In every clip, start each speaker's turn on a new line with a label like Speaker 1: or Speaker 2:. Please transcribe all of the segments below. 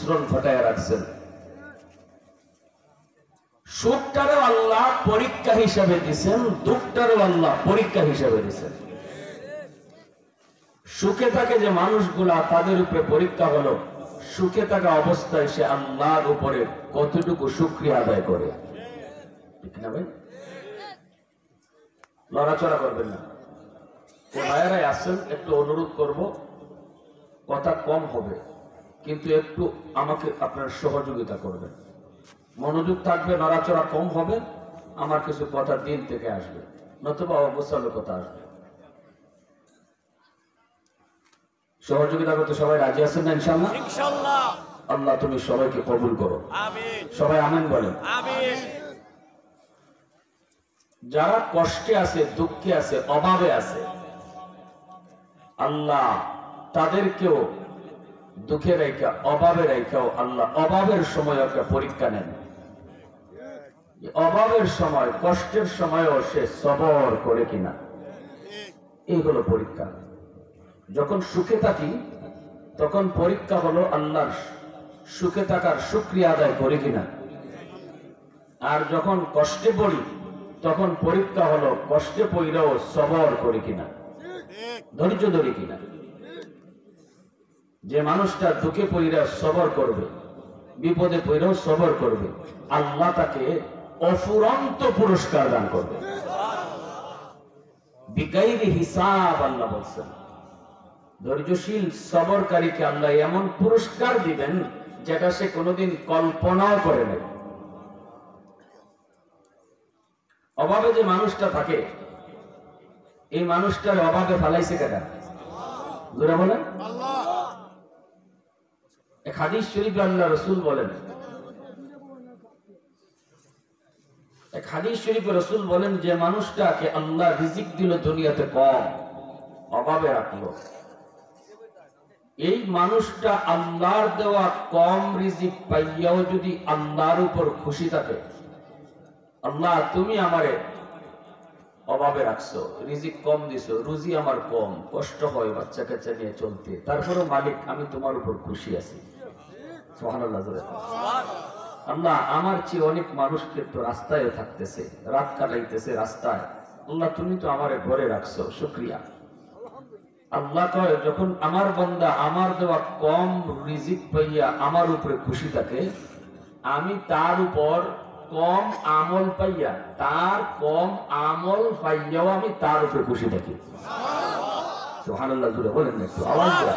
Speaker 1: মিশ্রণ ঘটায় রাখছেন। সুখটারও আল্লাহ পরীক্ষা হিসাবে দিচ্ছেন, দুঃখটারও আল্লাহ পরীক্ষা হিসাবে দিচ্ছেন। সুখে থাকে যে মানুষগুলা, তাদের উপরে পরীক্ষা হলো সুখে থাকা অবস্থায় সে আল্লাহর উপরে কতটুকু শুকরিয়া আদায় করে। ঠিক না ভাই? লড়াচড়া করবেন না। ভাইয়েরাই আসছেন, একটু অনুরোধ করব, কথা কম হবে কিন্তু একটু আমাকে আপনার সহযোগিতা করবেন, মনোযোগ থাকবে, নড়াচড়া কম হবে, আমার কিছু কথা দিন থেকে আসবে, নতুবা অবস্থার কথা আসবে। সহযোগিতা করতে সবাই রাজি আছেন না? ইনশাআল্লাহ।
Speaker 2: ইনশাআল্লাহ।
Speaker 1: আল্লাহ তুমি সবাইকে কবুল করো,
Speaker 2: আমিন।
Speaker 1: সবাই আমিন বলেন।
Speaker 2: আমিন।
Speaker 1: যারা কষ্টে আছে, দুঃখে আছে, অভাবে আছে, আল্লাহ তাদেরকেও দুঃখে রেখা, অভাবে রেখাও আল্লাহ অভাবের সময় একটা পরীক্ষা নেন। অভাবের সময়, কষ্টের সময়ও সে সবর করে কিনা, এই হলো পরীক্ষা। যখন সুখে থাকি তখন পরীক্ষা হলো আল্লাহর সুখে থাকার শুকরিয়া আদায় করে কিনা, আর যখন কষ্টে পড়ি তখন পরীক্ষা হলো কষ্টে পড়লেও সবর করে কিনা, ধৈর্য ধরে কিনা। যে মানুষটা দুঃখে পড়িরা সবর করবে, বিপদে পড়িরাও সবর করবে, আল্লাহ তাকে অফুরন্ত পুরস্কার দান করবে, বিগাইরি হিসাব। আল্লাহ বলছেন ধৈর্যশীল সবরকারীকে আল্লাহ এমন পুরস্কার দিবেন যেটা সে কোনোদিন কল্পনাও করে নাই। অভাবে যে মানুষটা থাকে, এই মানুষটার অভাবে ফালাইছে কাটা, জোরে বলেন আল্লাহ। এক হাদিস শরীফে আল্লাহ রাসূল বলেন, এক হাদিস শরীফে রাসূল বলেন যে মানুষটাকে আল্লাহ রিজিক দিল দুনিয়াতে কম, অভাবে রাখলো, এই মানুষটা আল্লাহর দেওয়া কম রিজিক পাইয়াও যদি আল্লাহর উপর খুশি থাকে, আল্লাহ তুমি আমারে অভাবে রাখছো, রিজিক কম দিছো, রুজি আমার কম, কষ্ট হয় বাচ্চা কাচ্চা নিয়ে চলতে, তারপরে মালিক আমি তোমার উপর খুশি আছি। সুবহানাল্লাহ। আল্লাহ আমার চেয়ে অনেক মানুষকে তো রাস্তায় থাকতেছে, রাত কাটাইতেছে রাস্তায়, আল্লাহ তুমি তো আমারে ঘরে রাখছো, শুকরিয়া। আল্লাহ কয় যখন আমার বান্দা আমার দেওয়া কম রিজিক পাইয়া আমার উপরে খুশি থাকে, আমি তার উপর কম আমল পাইয়া, তার কম আমল পাইয়াও আমি তার উপরে খুশি থাকি। সুবহানাল্লাহ জুড়ে বলেন একটু আওয়াজ দেওয়া।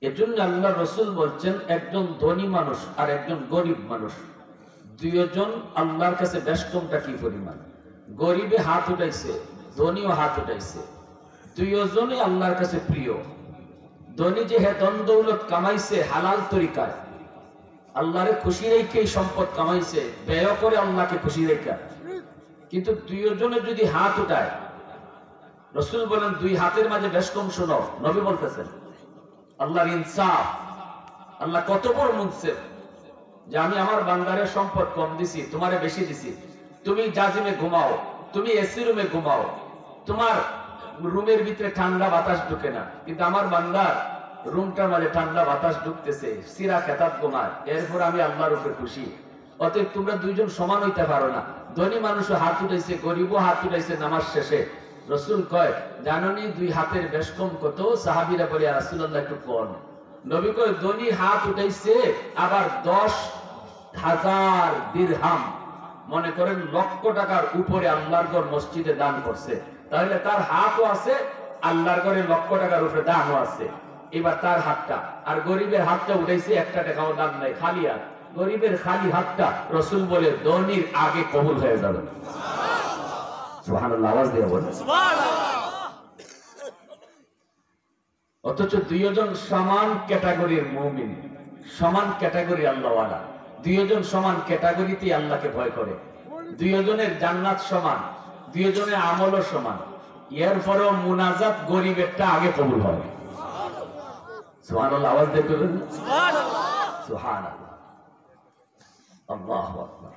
Speaker 1: এজন্য আল্লাহ রাসূল বলছেন একজন ধনী মানুষ আর একজন গরিব মানুষ দুইজন আল্লাহর কাছে বেশকমটা কি পরিমাণ। গরিবে হাত উঠাইছে, ধনীও হাত উঠাইছে, দুইজনই আল্লাহর কাছে প্রিয়। ধনী যে হে ধন দৌলত কামাইছে হালাল তরিকায়, আল্লাহরে খুশি রেখে সম্পদ কামাইছে, ব্যয় করে আল্লাহকে খুশি রেখা, কিন্তু দুইজনে যদি হাত উঠায়, রাসূল বলেন দুই হাতের মাঝে বেশকম শোনো। নবী বলতেছেন আল্লাহর ইনসাফ, আল্লাহ কত বড় মুনসিফ যে আমি আমার বান্দারের সম্পদ কম দিছি, তোমারে বেশি দিছি। তুমি জাজিমে ঘুমাও, তুমি এসি রুমে ঘুমাও, তোমার রুমের ভিতরে ঠান্ডা বাতাস ঢুকে না, কিন্তু আমার বান্দার রুমটার মাঝে ঠান্ডা বাতাস ঢুকতেছে, সিরা খেতাব ঘুমায়, এরপর আমি আল্লাহর উপরে খুশি। অতএব তোমরা দুইজন সমান হইতে পারো না। ধনী মানুষও হাত উঠাইছে, গরিবও হাত উঠাইছে নামাজ শেষে। রাসূল কয় জাননি দুই হাতের বেশকম কত? সাহাবীরা বলে ইয়া রাসূলুল্লাহ একটু কোন। নবী কয় ধনী হাত উঠাইছে আবার 10,000 দিরহাম, মনে করেন লক্ষ টাকার উপরে আল্লাহর ঘর মসজিদে দান করছে, তাহলে তার হাতও আছে, আল্লাহর ঘরে লক্ষ টাকার উপরে দানও আছে। এবার তার হাতটা আর গরিবের হাতটা উঠাইছে, একটা টাকাও দান নাই, খালি হাত। গরিবের খালি হাতটা রাসূল বলে ধনীর আগে কবুল হয়ে যাবে। সুবহানাল্লাহ, আওয়াজ দিয়ে বলেন সুবহানাল্লাহ। অথচ দুইজন সমান ক্যাটাগরির মুমিন, সমান ক্যাটাগরি আল্লাহওয়ালা, দুইজন সমান ক্যাটাগরিতে আল্লাহকে ভয় করে, দুইজনের জান্নাত সমান, দুইজনের আমলও সমান, এরপরেও মুনাজাত গরিবেরটা আগে কবুল হয়। সুবহানাল্লাহ, আওয়াজ দিয়ে বলেন সুবহানাল্লাহ। সুবহানাল্লাহ, আল্লাহু আকবার।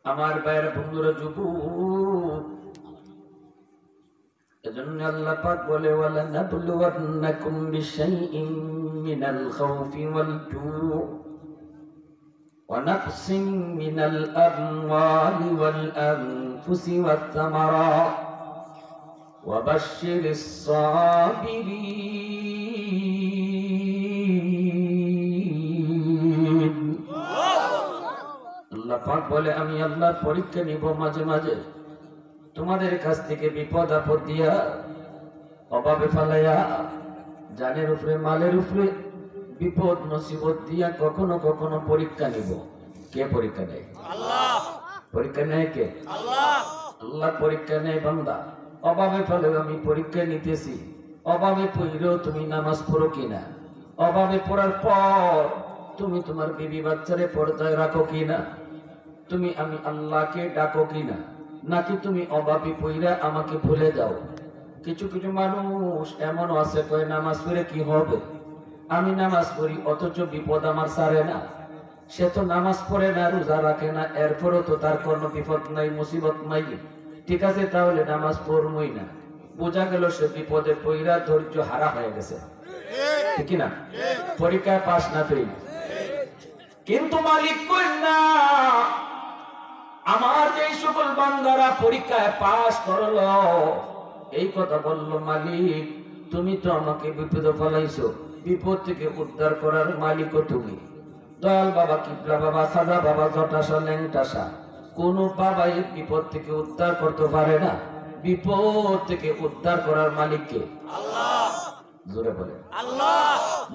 Speaker 1: আমার ভাইয়ের বন্ধুরা, যুবক, এজন্য আল্লাহ পাক বলে ওয়ালা নাবলুওয়ান্নাকুম বিশাইইন মিনাল খাউফি ওয়াল জু' ওয়া নাকসিম মিনাল আমওয়ালি ওয়াল আনফুসি ওয়াত থামারাত ওয়া বাশশিরিস সাবিরিন। আল্লাহ পাক বলে আমি আল্লাহর পরীক্ষা নিব মাঝে মাঝে, তোমাদের কাছ থেকে বিপদ আপদ দিয়া, অভাবে ফালাইয়া, জানের উপরে মালের উপরে বিপদ মুসিবত দিয়া কখনো কখনো পরীক্ষা নিব। কে পরীক্ষা নেয়? আল্লাহ। পরীক্ষা নেয় কে? আল্লাহ। আল্লাহ পরীক্ষা নেয় বান্দা। অভাবে ফেলে আমি পরীক্ষা নিতেছি, অভাবে পড়লেও তুমি নামাজ পড়ো কিনা, অভাবে পড়ার পর তুমি তোমার বিবি বাচ্চারে পর্দায় রাখো কিনা, তুমি আমি আল্লাহকে ডাকো কিনা, নাকি তুমি অভাবী পইরা আমাকে ভুলে যাও। কিছু কিছু মানুষ এমন আছে কয় নামাজ পড়ে কি হবে, আমি নামাজ পড়ি অথচ বিপদ আমার সারে না। সে তো নামাজ পড়ে না, রোজা রাখে না, এরপরও তো তার কোনো বিপদ নাই, মুসিবত নাই। ঠিক আছে, তাহলে নামাজ পড়বই না। বোঝা গেল সে বিপদে পইরা ধৈর্য হারা হয়ে গেছে, ঠিক না? পরীক্ষায় পাস না ফেল। কিন্তু মালিক কই না, আমার যে সকল বান্দারা পরীক্ষায় পাস করলো, এই কথা বলল মালিক তুমি তো আমাকে বিপদে ফেলাইছো, বিপদ থেকে উদ্ধার করার মালিকও তুমি। দয়াল বাবা, কিবলা বাবা, খাজা বাবা, জটাসা, ল্যাংটাসা, কোন বাবাই বিপদ থেকে উদ্ধার করতে পারে না। বিপদ থেকে উদ্ধার করার মালিককে আল্লাহ। জোরে বলে আল্লাহ।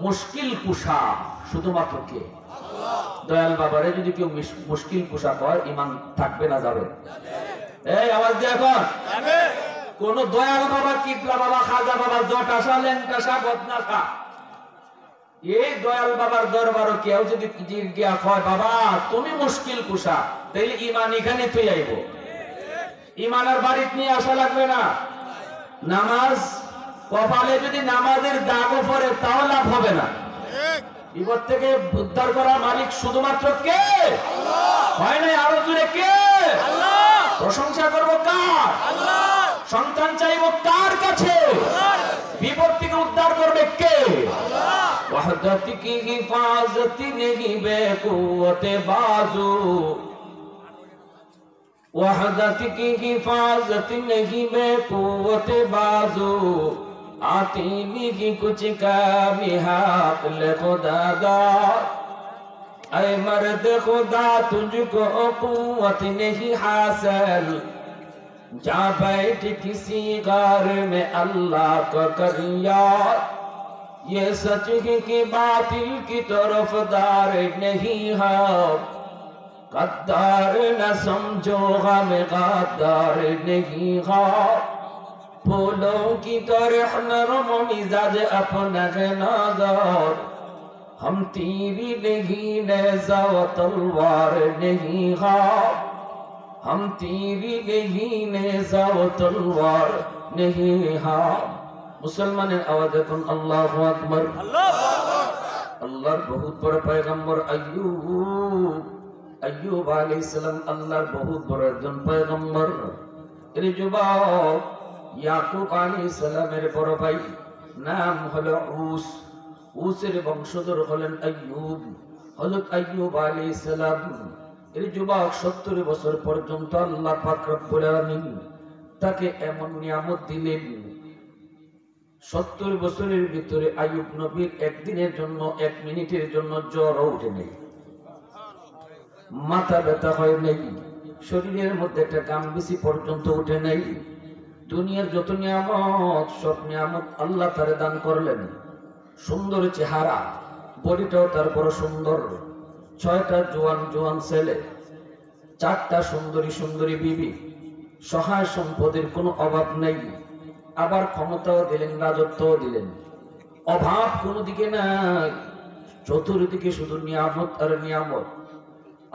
Speaker 1: মুশকিল কুশা শুধুমাত্র কে? দয়াল বাবারে যদি কেউ মুশকিল পোশাক হয়, ইমান থাকবে না যাবে? এই আওয়াজ দিয়ে এখন কোন দয়াল বাবা, কিবলা বাবা, খাজা বাবা, জটাসা, ল্যাংটাসা, বদনাসা, এই দয়াল বাবার দরবারও কেউ যদি গিয়া কয় বাবা তুমি মুশকিল পোশাক, তাইলে ইমান এখানে তুই আইব। ইমান আর বাড়িতে নিয়ে আসা লাগবে না। নামাজ কপালে যদি নামাজের দাগও পড়ে তাও লাভ হবে না। বিপদ থেকে উদ্ধার করার মালিক শুধুমাত্র কে? আল্লাহ। হয় নাই আরো জোরে কে? আল্লাহ। প্রশংসা করব কার? আল্লাহ। সন্তান চাইব কার কাছে? আল্লাহ। বিপদ থেকে উদ্ধার করবে কে? আল্লাহ। ওয়াহদাত কি হিফাজত নেহি বেকুওতে বাজু, ওয়াহদাত কি হিফাজত নেহি বেকুওতে বাজু, आती नहीं कुछ कमी हाथ ले खुदा दा, ऐ मर्द खुदा तुझको कुव्वत नहीं हासिल, जा बैठ किसी गार में अल्लाह को कर याद, ये सच है कि बातिल की तरफदार नहीं है, गद्दार न समझो हम गद्दार नहीं है, फूलों की तरह नरम मिजाज अपना नादार, हम तीरी नहीं नेज़ा व तलवार नहीं है, हम तीरी नहीं नेज़ा व तलवार नहीं है। मुसलमाনের आवाज এখন আল্লাহু আকবার। আল্লাহর বহুত বড় পয়গম্বর আইয়ুব আলাইহিস সালাম আল্লাহর বহুত বড় একজন পয়গম্বর। এর যুবক ইয়াকুব আলাইহিস সালামের বড় ভাই নাম হলো উস, উসের বংশধর হলেন আইয়ুব। হযরত আইয়ুব আলাইহিস সালাম এর যুবক 70 বছর পর্যন্ত আল্লাহ পাক রব্বুল আলামিন তাকে এমন নিয়ামত দিলেন, 70 বছরের ভিতরে আইয়ুব নবীর একদিনের জন্য, 1 মিনিটের জন্য জ্বরও উঠে নেই, মাথা ব্যথা হয় নাই, শরীরের মধ্যে একটা গামবিসি পর্যন্ত উঠে নাই। দুনিয়ার যত নিয়ামত সব নিয়ামত আল্লাহ তারে দান করলেন। সুন্দর চেহারা, বডিটাও তার বড় সুন্দর, 6টা জোয়ান জোয়ান ছেলে, 4টা সুন্দরী সুন্দরী বিবি, সহায় সম্পদের কোনো অভাব নেই। আবার ক্ষমতাও দিলেন, রাজত্বও দিলেন, অভাব কোনো দিকে নাই, চতুর্দিকে শুধু নিয়ামত আর নিয়ামত।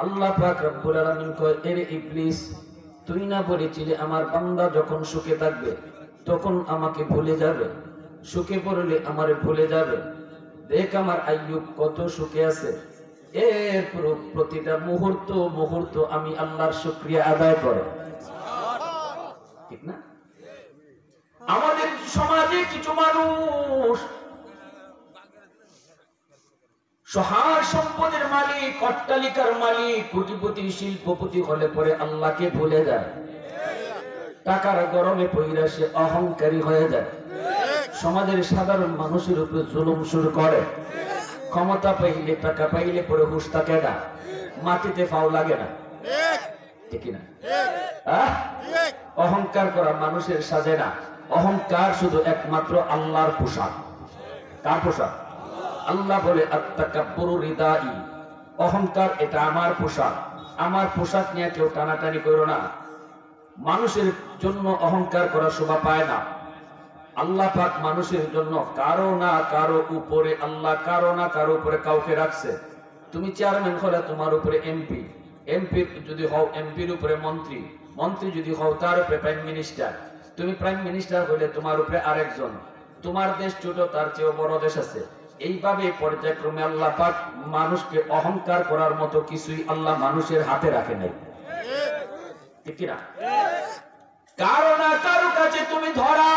Speaker 1: আল্লাহ পাক রব্বুল আলামিন কয়, এরে ইবলিস, তুই না বলেছিলে আমার বান্দা যখন সুখে থাকবে তখন আমাকে ভুলে যাবে, সুখে পড়লে আমারে ভুলে যাবে। দেখ আমার আইয়ুব কত সুখে আছে, এর প্রতিটা মুহূর্ত মুহূর্ত আমি আল্লাহর শুকরিয়া আদায় করে, ঠিক না? আমাদের সমাজে কিছু মানুষ সহায় সম্পদের মালিক, অট্টালিকার মালিক, কোটিপতি, শিল্পপতি হলে পরে আল্লাহকে ভুলে যায়। টাকার গরমে পইরা সে অহংকারী হয়ে যায়। সমাজের সাধারণ মানুষের উপরে জুলুম শুরু করে। ক্ষমতা পাইলে, টাকা পাইলে পরে হুঁশ থাকে না, মাটিতে পাও লাগে না, ঠিক না? অহংকার করা মানুষের সাজে না। অহংকার শুধু একমাত্র আল্লাহর পোশাক। কার পোশাক? আল্লাহ বলে আত্তাকাব্বুরু রিদাই, অহংকার এটা আমার পোশাক। আমার পোশাক নিয়ে কেউ টানাটানি করো না। মানুষের জন্য অহংকার করা শোভা পায় না। আল্লাহ পাক মানুষের জন্য কারো না কারো উপরে, আল্লাহ কারো না কারো উপরে কাউকে রাখছে। তুমি চেয়ারম্যান হলে তোমার উপরে এমপি, এমপি যদি হও এমপির উপরে মন্ত্রী, মন্ত্রী যদি হও তার উপরে প্রাইম মিনিস্টার, তুমি প্রাইম মিনিস্টার হলে তোমার উপরে আরেকজন। তোমার দেশ ছোট, তার চেয়েও বড় দেশ আছে। এইভাবে পর্যায়ক্রমে আল্লাহ পাক মানুষকে অহংকার করার মতো কিছুই আল্লাহ মানুষের হাতে রাখে নাই, ঠিক না? কারো না কারো কাছে তুমি ধরা,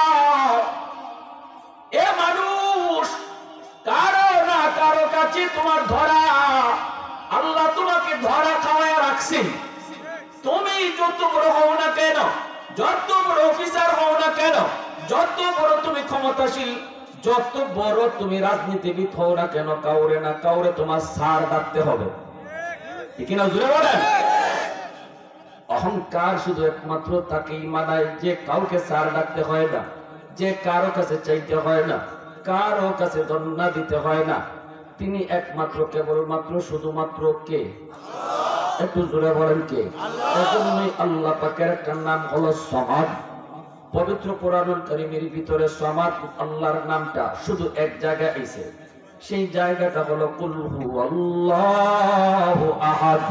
Speaker 1: এ মানুষ, কারো না কারো কাছে তোমার ধরা। আল্লাহ তোমাকে ধরা খাওয়ায় রাখছে। তুমি যত বড় হও না কেন, যত বড় অফিসার হও না কেন, যত বড় তুমি ক্ষমতাশীল, যত বড় তুমি রাজনীতিবিদ হও না কেন, কাউরে না কাউরে তোমার সার ডাকতে হবে, ঠিক না? জুড়ে বলেন। অহংকার শুধু একমাত্র তাকেই মানায় যে কাউকে সার ডাকতে হয় না, যে কারো কাছে চাইতে হয় না, কারো কাছে ধন্যা দিতে হয় না। তিনি একমাত্র, কেবলমাত্র, শুধুমাত্র কে? একটু জোরে বলেন কে? এজন্যই আল্লাহ পাকের একটা নাম হলো সমাদ। পবিত্র কোরআনুল কারীমের ভিতরে সমাদ আল্লাহর নামটা শুধু এক জায়গায় আইছে। সেই জায়গাটা হলো কুল হুয়াল্লাহু আহাদ,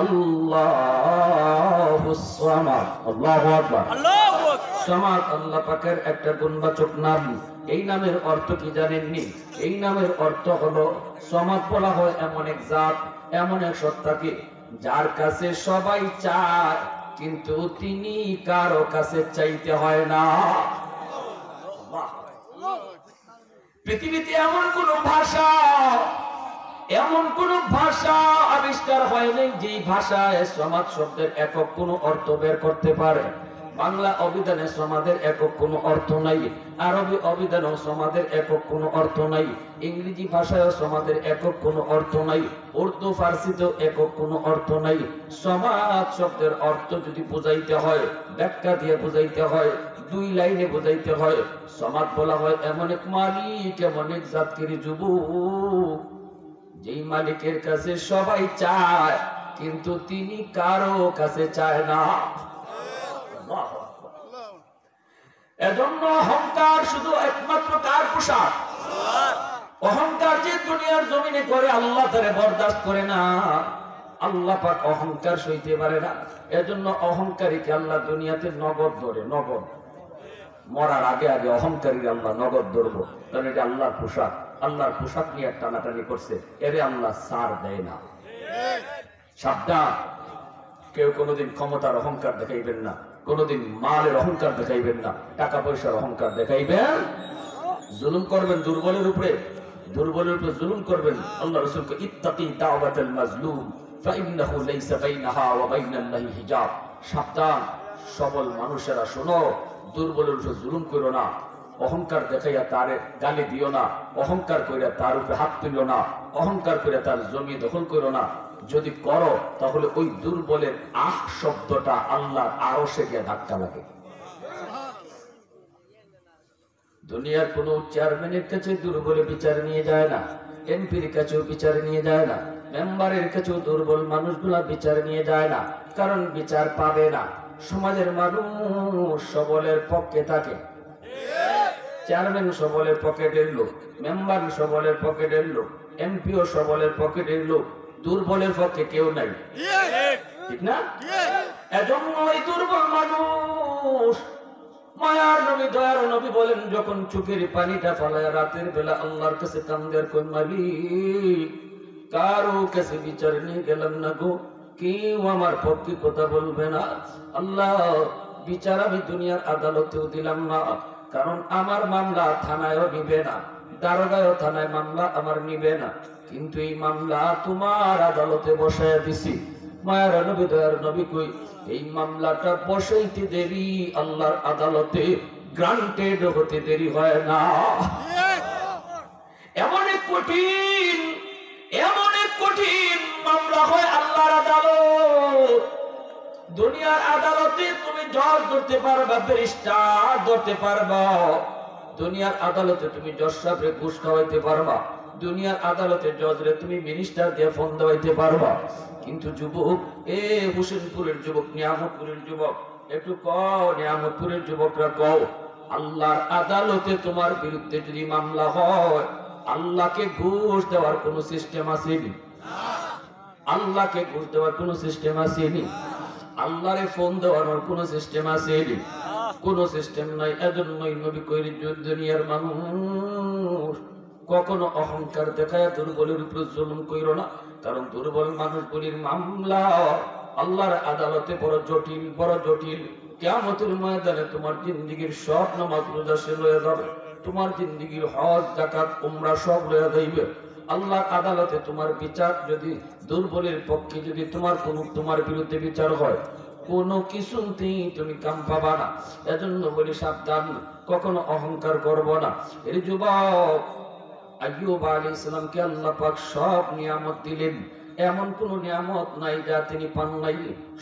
Speaker 1: আল্লাহুস সামাদ। আল্লাহু আকবার। সামাদ আল্লাহ পাকের একটা গুণবাচক নাম। এই নামের অর্থ কি জানেননি? এই নামের অর্থ হলো, সামাদ বলা হয় এমন এক জাত, এমন এক সত্তাকে যার কাছে সবাই চায়, কিন্তু তিনি কারো কাছে চাইতে হয় না। পৃথিবীতে এমন কোন ভাষা, এমন কোন ভাষা আবিষ্কার হয়নি যে ভাষায় সমাদ শব্দের একক কোন অর্থ বের করতে পারে। বাংলা অভিধানে সমাদের একক কোন অর্থ নাই, আরবি অভিধানেও সমাদের একক কোন অর্থ নাই, ইংরেজি ভাষায়ও সমাদের একক কোন অর্থ নাই, উর্দু ফার্সিতেও একক কোন অর্থ নাই। সমাদ শব্দের অর্থ যদি বুঝাইতে হয়, ব্যাখ্যা দিয়ে বুঝাইতে হয়, দুই লাইনে বুঝাইতে হয়। সমাদ বলা হয় এমন এক মালিক, এমন এক জাতকের যুবক, যেই মালিকের কাছে সবাই চায়, কিন্তু তিনি কারো কাছে চায় না। এজন্য অহংকার শুধু একমাত্র কার পোশাক? অহংকার যে দুনিয়ার জমিনে করে, আল্লাহ তারে বরদাস্ত করে না। আল্লাহ পাক অহংকার সইতে পারে না। এজন্য অহংকারীকে আল্লাহ দুনিয়াতে নগদ ধরে, নগদ। মরার আগে আগে অহংকারী আল্লাহ নগদ ধরবো, কারণ এটা আল্লাহর পোশাক। আল্লাহর পোশাক নিয়ে টানাটানি করছে, এরে আল্লাহ সার দেয় না। সাবধান, কেউ কোনোদিন ক্ষমতার অহংকার দেখাইবেন না, কোনোদিন মালের অহংকার দেখাইবেন না, টাকা পয়সার অহংকার দেখাইবেন। জুলুম করবেন দুর্বলের উপরে, দুর্বলের উপরে জুলুম করবেন। আল্লাহ রাসূলকে ইত্তাকি দাওয়াতাল মাজলুম ফাইন্নাহু লাইসা বাইনাহা ওয়া বাইনাল্লাহি হিজাব। সাবধান, সবল মানুষেরা শোনো, দুর্বলের উপরে জুলুম করো না, অহংকার দেখাইয়া তারে গালি দিও না, অহংকার কইরা তার উপরে হাত তুলো না, অহংকার করে তার জমি দখল করো না। যদি করো তাহলে ওই দুর্বলের আহ শব্দটা আল্লাহর আরশে গিয়ে ধাক্কা লাগে। দুনিয়ার কোন চেয়ারম্যানের কাছে দুর্বলের বিচার নিয়ে যায় না, এমপির কাছেও বিচার নিয়ে যায় না, মেম্বারের কাছেও দুর্বল মানুষগুলা বিচার নিয়ে যায় না, কারণ বিচার পাবে না। সমাজের মানুষ সবলের পক্ষে থাকে। চেয়ারম্যান সবলের পকেটের লোক, মেম্বার সবলের পকেটের লোক, এমপিও সবলের পকেটের লোক, দুর্বলের পক্ষে কেউ নাই, ঠিক না? এজন্য এই দুর্বল মানুষ, মায়ার নবী, দয়ার নবী বলেন, যখন চোখের পানিটা ফলায় রাতের বেলা আল্লাহর কাছে কান্দের, কোন মালিক, কারো কাছে বিচার নিয়ে গেলাম না গো, কেউ আমার পক্ষে কথা বলবে না। আল্লাহ, বিচার আমি দুনিয়ার আদালতেও দিলাম না, কারণ আমার মামলা থানায়ও নিবে না, দারোগায়ও থানায় মামলা আমার নিবে না, কিন্তু এই মামলা তোমার আদালতে বসায় দিছি। মায়ের নবী দয়ার নবী কই এই মামলাটা বসাইতে দেরি আল্লাহর আদালতে গ্রান্টেড হতে দেরি হয় না। এমন এক কঠিন মামলা হয় আল্লাহর আদালত। দুনিয়ার আদালতে তুমি জজ ধরতে পারবা, ব্যারিস্টার ধরতে পারবা, দুনিয়ার আদালতে তুমি জজ সাহেবরে ঘুষ খাওয়াইতে পারবা, দুনিয়ার আদালতে জজরে তুমি মিনিস্টার দিয়ে ফোন দেওয়াইতে পারবা, কিন্তু যুবক, এ হোসেনপুরের যুবক, নিয়ামতপুরের যুবক, একটু কও, নিয়ামতপুরের যুবকরা কও, আল্লাহর আদালতে তোমার বিরুদ্ধে যদি মামলা হয়, আল্লাহকে ঘুষ দেওয়ার কোন সিস্টেম আসেনি? আল্লাহকে ঘুষ দেওয়ার কোন সিস্টেম আসেনি? আল্লাহরে ফোন দেওয়ানোর কোন সিস্টেম আসেনি? কোন সিস্টেম নাই। এজন্যই নবী কইলেন, দুনিয়ার মানুষ কখনো অহংকার দেখায় দুর্বলের উপর জুলুম কইরো না, কারণ দুর্বল মানুষগুলির মামলা আল্লাহর আদালতে বড় জটিল, বড় জটিল। কিয়ামতের ময়দানে তোমার জিন্দেগীর সব নামাজ রোজা শেষ হয়ে যাবে, তোমার জিন্দেগীর হজ যাকাত উমরা সব লয়ে যাইবে। আল্লাহর আদালতে তোমার বিচার যদি দুর্বলের পক্ষে যদি তোমার বিরুদ্ধে বিচার হয়, কোনো কিছুতেই তুমি কাম পাবা না। এজন্য বলি সাবধান, কখনো অহংকার করব না। এর যুবক, আইয়ুব আলাইহিস সালামকে আল্লাহ পাক সব নিয়ামত দিলেন, এমন কোন নিয়ামত নাই যা তিনি পান নাই।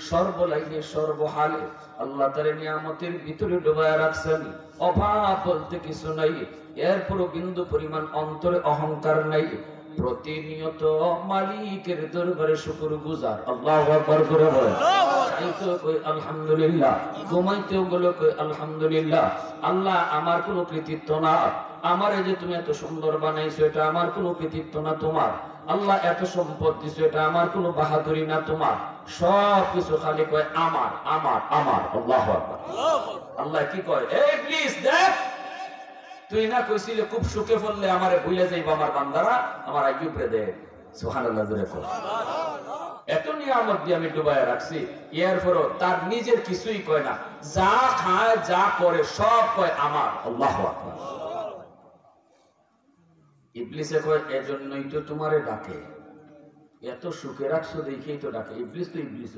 Speaker 1: সর্বলাইনে সর্বহালে আল্লাহ তার নিয়ামতের ভিতরে ডুবায় রাখছেন, অভাব বলতে কিছু নাই। এরপরও বিন্দু পরিমাণ অন্তরে অহংকার নাই, প্রতিনিয়ত মালিকের দরবারে শুকর গুজার। আল্লাহু আকবার করে বলেন, এইতো কই আলহামদুলিল্লাহ, ঘুমাইতেও গেলে কই আলহামদুলিল্লাহ। আল্লাহ আমার কোনো কৃতিত্ব না, আমার এই যে তুমি এত সুন্দর বানাইছো এটা আমার কোনো কৃতিত্ব না তোমার। আল্লাহ এত সম্পদ দিছো এটা আমার কোনো বাহাদুরি না তোমার। সব কিছু খালি কয় আমার আমার আমার। আল্লাহু আকবার। আল্লাহ কি কয়, এই প্লিজ দেখ, তুই না কইছিলে খুব সুখে পড়লে আমারে ভুলে যাইবা আমার বান্দারা, আমার আইয়ুব রে দেখ। সুবহানাল্লাহ জোরে কর। এত নিয়ামত দিয়ে আমি ডুবাইয়া রাখছি, এরপরও তার নিজের কিছুই কয় না, যা খায় যা করে সব কয় আমার। আল্লাহু আকবার। ইবলিসে কয়, এজন্যই তো তোমারে ডাকে, এত সুখে রাখছো দেখেই তো ডাকে। ইবলিস তো ইবলিস,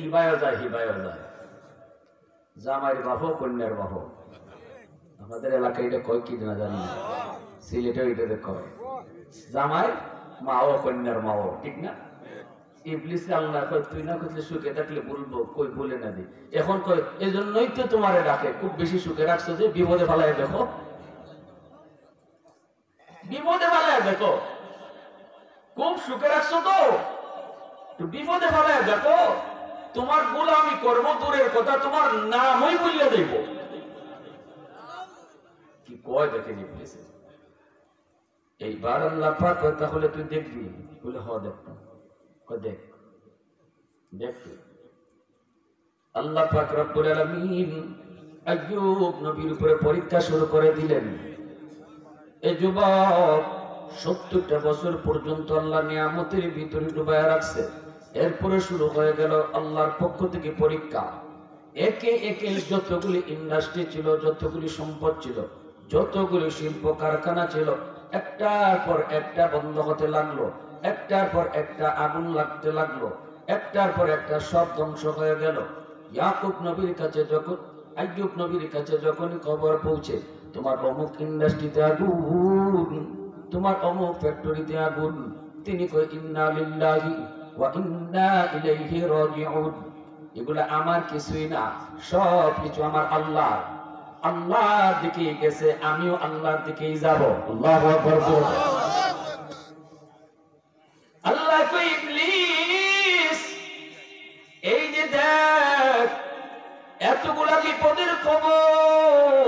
Speaker 1: ইবায়ও যায় হিবায়ও যায়, জামাইয়ের বাহো কন্যার বাহো। আমাদের এলাকায় এটা কয় কি না জানি না, সিলেটেও এটাতে কয় জামাই মাও কন্যার মাও, ঠিক না? ইবলিস আল্লাহ কয়, তুই না কইলে সুখে থাকলে বলবো, কই বলে না দি। এখন কয়, এজন্যই তো তোমারে ডাকে, খুব বেশি সুখে রাখছো যে বিপদে ফেলায় দেখো, বিপদে ফেলায় দেখো, খুব সুখে রাখছো তো বিপদে ফেলায় দেখো, তোমার গোলামি কর্ম দূরের কথা, তোমার নামই বললে দেব। কি কয় দেখেন ইবলিস। এইবার আল্লাহ পাক কয়, তাহলে তুই দেখবি? বলে হ দেখতাম। দেখ দেখ। আল্লাহ পাক রব্বুল আলামিন আইয়ুব নবীর উপরে পরীক্ষা শুরু করে দিলেন। এই যুবক 70টা বছর পর্যন্ত আল্লাহ নিয়ামতের ভিতরে ডুবাইয়া রাখছে। এরপরে শুরু হয়ে গেল আল্লাহর পক্ষ থেকে পরীক্ষা। একে একে যতগুলি ইন্ডাস্ট্রি ছিল, যতগুলি সম্পদ ছিল, যতগুলি শিল্প কারখানা ছিল, একটার পর একটা বন্ধ হতে লাগলো, একটার পর একটা আগুন লাগতে লাগলো, একটার পর একটা সব ধ্বংস হয়ে গেল। ইয়াকুব নবীর কাছে যখন, আইয়ুব নবীর কাছে যখনই খবর পৌঁছে, তোমার অমুক ইন্ডাস্ট্রিতে আগুন, তোমার অমুক ফ্যাক্টরিতে আগুন, তিনি কই, ইন্না লিল্লাহি ওয়া ইন্না ইলাইহি রাজিউন। এগুলা আমার কিছুই না, সব কিছু আমার আল্লাহ। আল্লাহর দিকে গেছে, আমিও আল্লাহর দিকেই যাব। আল্লাহু আকবার। আল্লাহ কই, ইবলিস এই যে দেখ, এতগুলা বিপদের খবর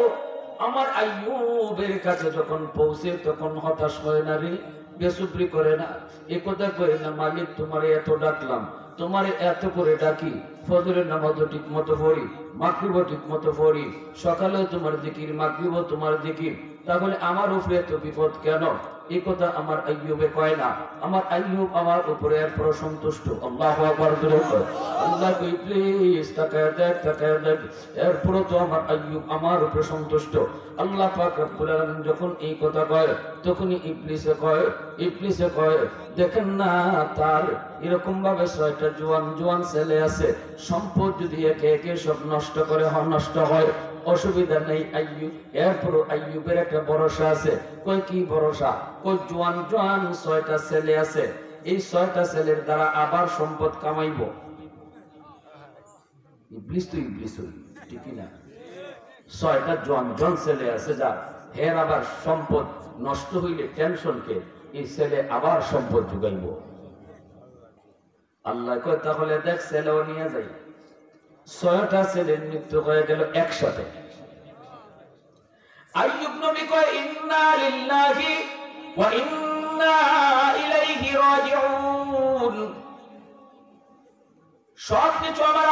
Speaker 1: আমার আইয়ুবের কাছে যখন পৌঁছে, তখন হতাশ হয় না রে, বেসুবরি করে না, একথা করে না, মালিক তোমারে এত ডাকলাম, তোমার এত করে ডাকি, ফজরের নামাজও ঠিক মতো পড়ি, মাগরিবও ঠিক মতো পড়ি, সকালেও তোমার জিকির, মাগরিবও তোমার জিকির, তাহলে আমার উপরে এত বিপদ কেন? এই কথা আমার আইয়ুবে কয় না। আমার আইয়ুব আমার উপরে এরপর সন্তুষ্ট। আল্লাহু আকবার। আল্লাহ কই প্লিজ তাকায় দেখ, এরপরও তো আমার আইয়ুব আমার উপরে সন্তুষ্ট। আল্লাহ পাক রব্বুল আলামিন যখন এই কথা কয়, তখনই ইবলিসে কয় দেখেন না, তার এরকম ভাবে 6টা জোয়ান ছেলে আছে, সম্পদ যদি একে একে সব নষ্ট হয়, অসুবিধা নেই আইয়ুব। এরপরও আইয়ুবের একটা ভরসা আছে। কই কি ভরসা? কই জোয়ান 6টা ছেলে আছে, এই 6টা ছেলের দ্বারা আবার সম্পদ কামাইব। ইবলিস তো ইবলিস, ঠিক না? 6টা জোয়ান ছেলে আছে, যা এর আবার সম্পদ নষ্ট হইলে টেনশন কে, এই ছেলে আবার সম্পদ যোগাইব। আল্লাহ কয় তাহলে দেখ ছেলেও নিয়ে যাই। 6টা ছেলের মৃত্যু হয়ে গেল একসাথে। আইয়ুব নবী কয় ইন্না লিল্লাহি ওয়া ইন্না ইলাইহি রাজিউন। সব কিছু আমার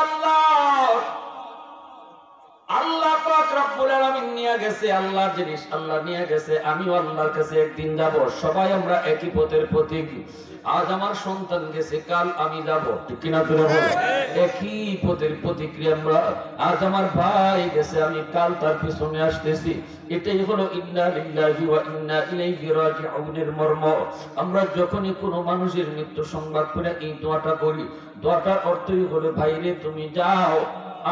Speaker 1: আল্লাহ পাক রব্বুল আলামিন নিয়ে গেছে, আল্লাহর জিনিস আল্লাহ নিয়ে গেছে। আমিও আল্লাহর কাছে একদিন যাব। সবাই আমরা একই পথের পথিক। আজ আমার সন্তান গেছে, কাল আমি যাব, ঠিক কিনা? একই পথের প্রতিক্রিয়া আমরা। আজ আমার ভাই গেছে, আমি কাল তার পিছনে আসতেছি। এটাই হলো ইন্না লিল্লাহি ওয়া ইন্না ইলাইহি রাজিউনের মর্ম। আমরা যখনই কোনো মানুষের মৃত্যু সংবাদ করে এই দোয়াটা করি, দোয়াটার অর্থই হলো ভাইরে তুমি যাও,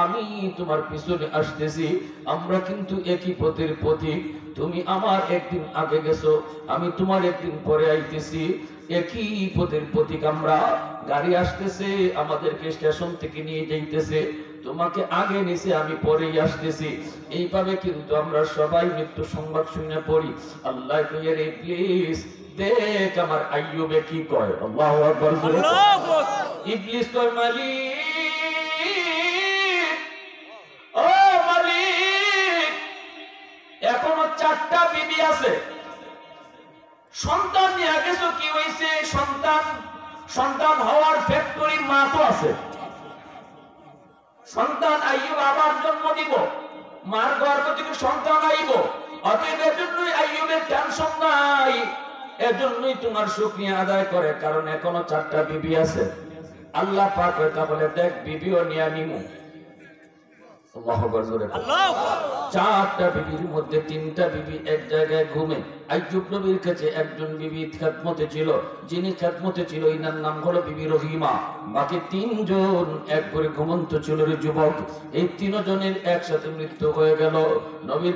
Speaker 1: আমি তোমার পিছনে আসতেছি। আমরা কিন্তু একই পথের পথিক। তুমি আমার একদিন আগে গেছো, আমি তোমার একদিন পরে আইতেছি। একই পথের পথিক আমরা। গাড়ি আসতেছে, আমাদেরকে স্টেশন থেকে নিয়ে যাইতেছে, তোমাকে আগে নিছে, আমি পরেই আসতেছি। এইভাবে কিন্তু আমরা সবাই মৃত্যু সংবাদ শুনে পড়ি। আল্লাহ কইয়ে রে প্লিজ দেখ আমার আইয়ুবে কি কয়। আল্লাহু আকবার। ইবলিস কয় মালিক, ও মালিক, এখনো 4টা বিবি আছে, সন্তান নিয়ে গেছো, কি হয়েছে? সন্তান হওয়ার ফ্যাক্টরি মা তো আছে। সন্তান আইয়ুব আবার জন্ম দিব, মার গর্ভ থেকে সন্তান আইব। অতএব এজন্যই আইয়ুবের টেনশন নাই, এজন্যই তোমার শুকরিয়া আদায় করে, কারণ এখনো 4টা বিবি আছে। আল্লাহ পাক তাহলে দেখ বিবিও নিয়ে নিমু। আল্লাহু আকবার। 4টা বিবির মধ্যে 3টা বিবি এক জায়গায় ঘুমে। আইয়ুব নবীর কাছে একজন বিবি খেদমতে ছিল, যিনি খেদমতে ছিল এনার নাম হলো বিবি রহিমা। বাকি 3 জন এক করে ঘুমন্ত ছিল রে যুবক। এই 3 জনের একসাথে মৃত্যু হয়ে গেল। নবীর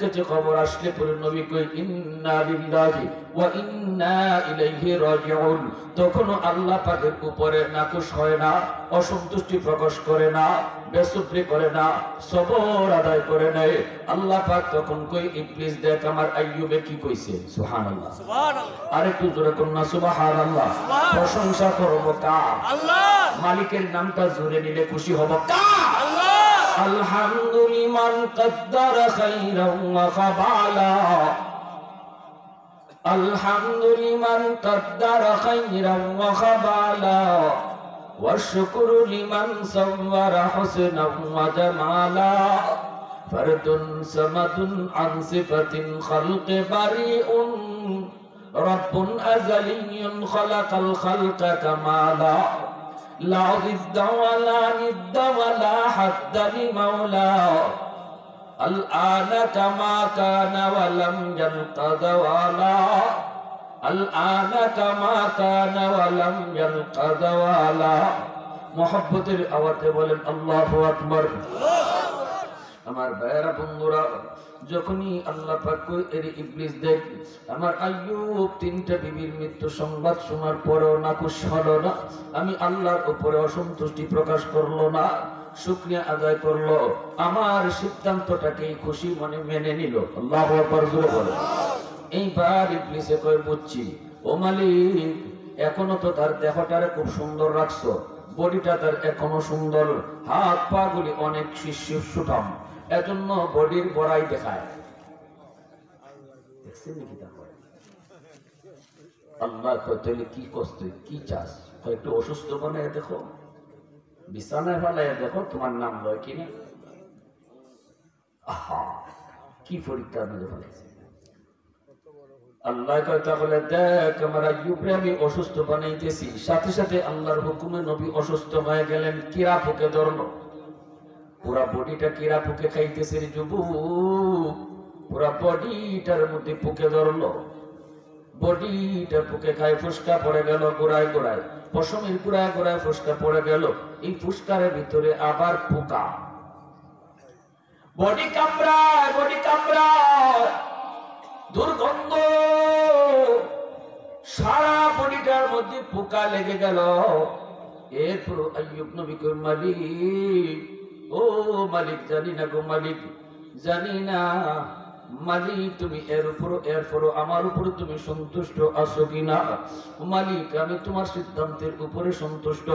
Speaker 1: কাছে খবর আসলে পরে নবী কই ইন্না লিল্লাহি ওয়া ইন্না ইলাইহি রাজিউন। তখনও আল্লাহ পাকের উপরে নাকুশ হয় না, অসন্তুষ্টি প্রকাশ করে না, বেসুবরি করে না, সবর আদায় করে নেয়। আল্লাহ পাক তখন কই ইবলিস দেখ আমার আইয়ুবে কি কইছে। সুবহানাল্লাহ, সুবহানাল্লাহ। আরেকটু জোরে কন্যা সুবহানাল্লাহ। প্রশংসা করব কার? আল্লাহ। মালিকের নামটা জোরে নিলে খুশি হব কার? আল্লাহ। আলহামদুলিমান কদ্দারা খাইরান ওয়া খাবালা, আলহামদুলিমান কদ্দারা খাইরান ওয়া খাবালা, والشكر لمن صور حسنا وجمالا، فرد صمد عن صفة خلق بريء، رب أزلي خلق الخلق كمالا، لا ضد ولا ند ولا حد لمولى، الآن كما كان ولم يلق زوالا، الآن كما كان ولم يلق زوالا। محبতের আওয়াজে বলেন আল্লাহু আকবার। আমার ভাইরা বন্ধুরা, যখনই আল্লাহ পাক কই এর ইবলিস দেখ আমার আইয়ুব 3টা বিবির মৃত্যু সংবাদ শোনার পরেও নাকুশ হলো না, আমি আল্লাহর উপরে অসন্তুষ্টি প্রকাশ করলো না, শুকরিয়া আদায় করলো, আমার সিদ্ধান্তটাকে খুশি মনে মেনে নিল। আল্লাহু আকবার জোরে বলেন। এইবার ইবলিসে কয় বুঝছি, ও মালিক এখনো তো তার দেহটারে খুব সুন্দর রাখছো, বডিটা তার এখনো সুন্দর, হাত পা গুলি অনেক সুঠাম, এজন্য বডির বড়াই দেখায়। আল্লাহ কইলে কি কষ্ট কি চাস, একটু অসুস্থ বানায় দেখো, বিছানায় ফেলাইয়া দেখো তোমার নাম লয় কিনা। আহা কি পরীক্ষার মধ্যে ফেলাইছে। আল্লাহ কয় তাহলে দেখ আমার আইয়ুবরে আমি অসুস্থ বানাইতেছি। সাথে সাথে আল্লাহর হুকুমে নবী অসুস্থ হয়ে গেলেন, কিরা পোকে ধরলো, পুরা বডিটা কিরা পোকে খাইতেছে রে যুবক, পুরা বডিটার মধ্যে পোকে ধরলো, বডিটা পোকে খায়, ফুসকা পড়ে গেল গোড়ায় গোড়ায়, পশমের গোড়ায় গোড়ায় ফুসকা পড়ে গেল। এই ফুসকারের ভিতরে আবার পোকা, বডি কামড়ায়, বডি কামড়ায়, দুর্গন্ধ, সারা বডিটার মধ্যে পোকা লেগে গেল। এরপর আইয়ুব নবী কই মালিক, ও মালিক জানি না গো মালিক, জানি না মালিক তুমি এরপরও আমার উপরে তুমি সন্তুষ্ট আছো কিনা। মালিক আমি তোমার সিদ্ধান্তের উপরে সন্তুষ্ট।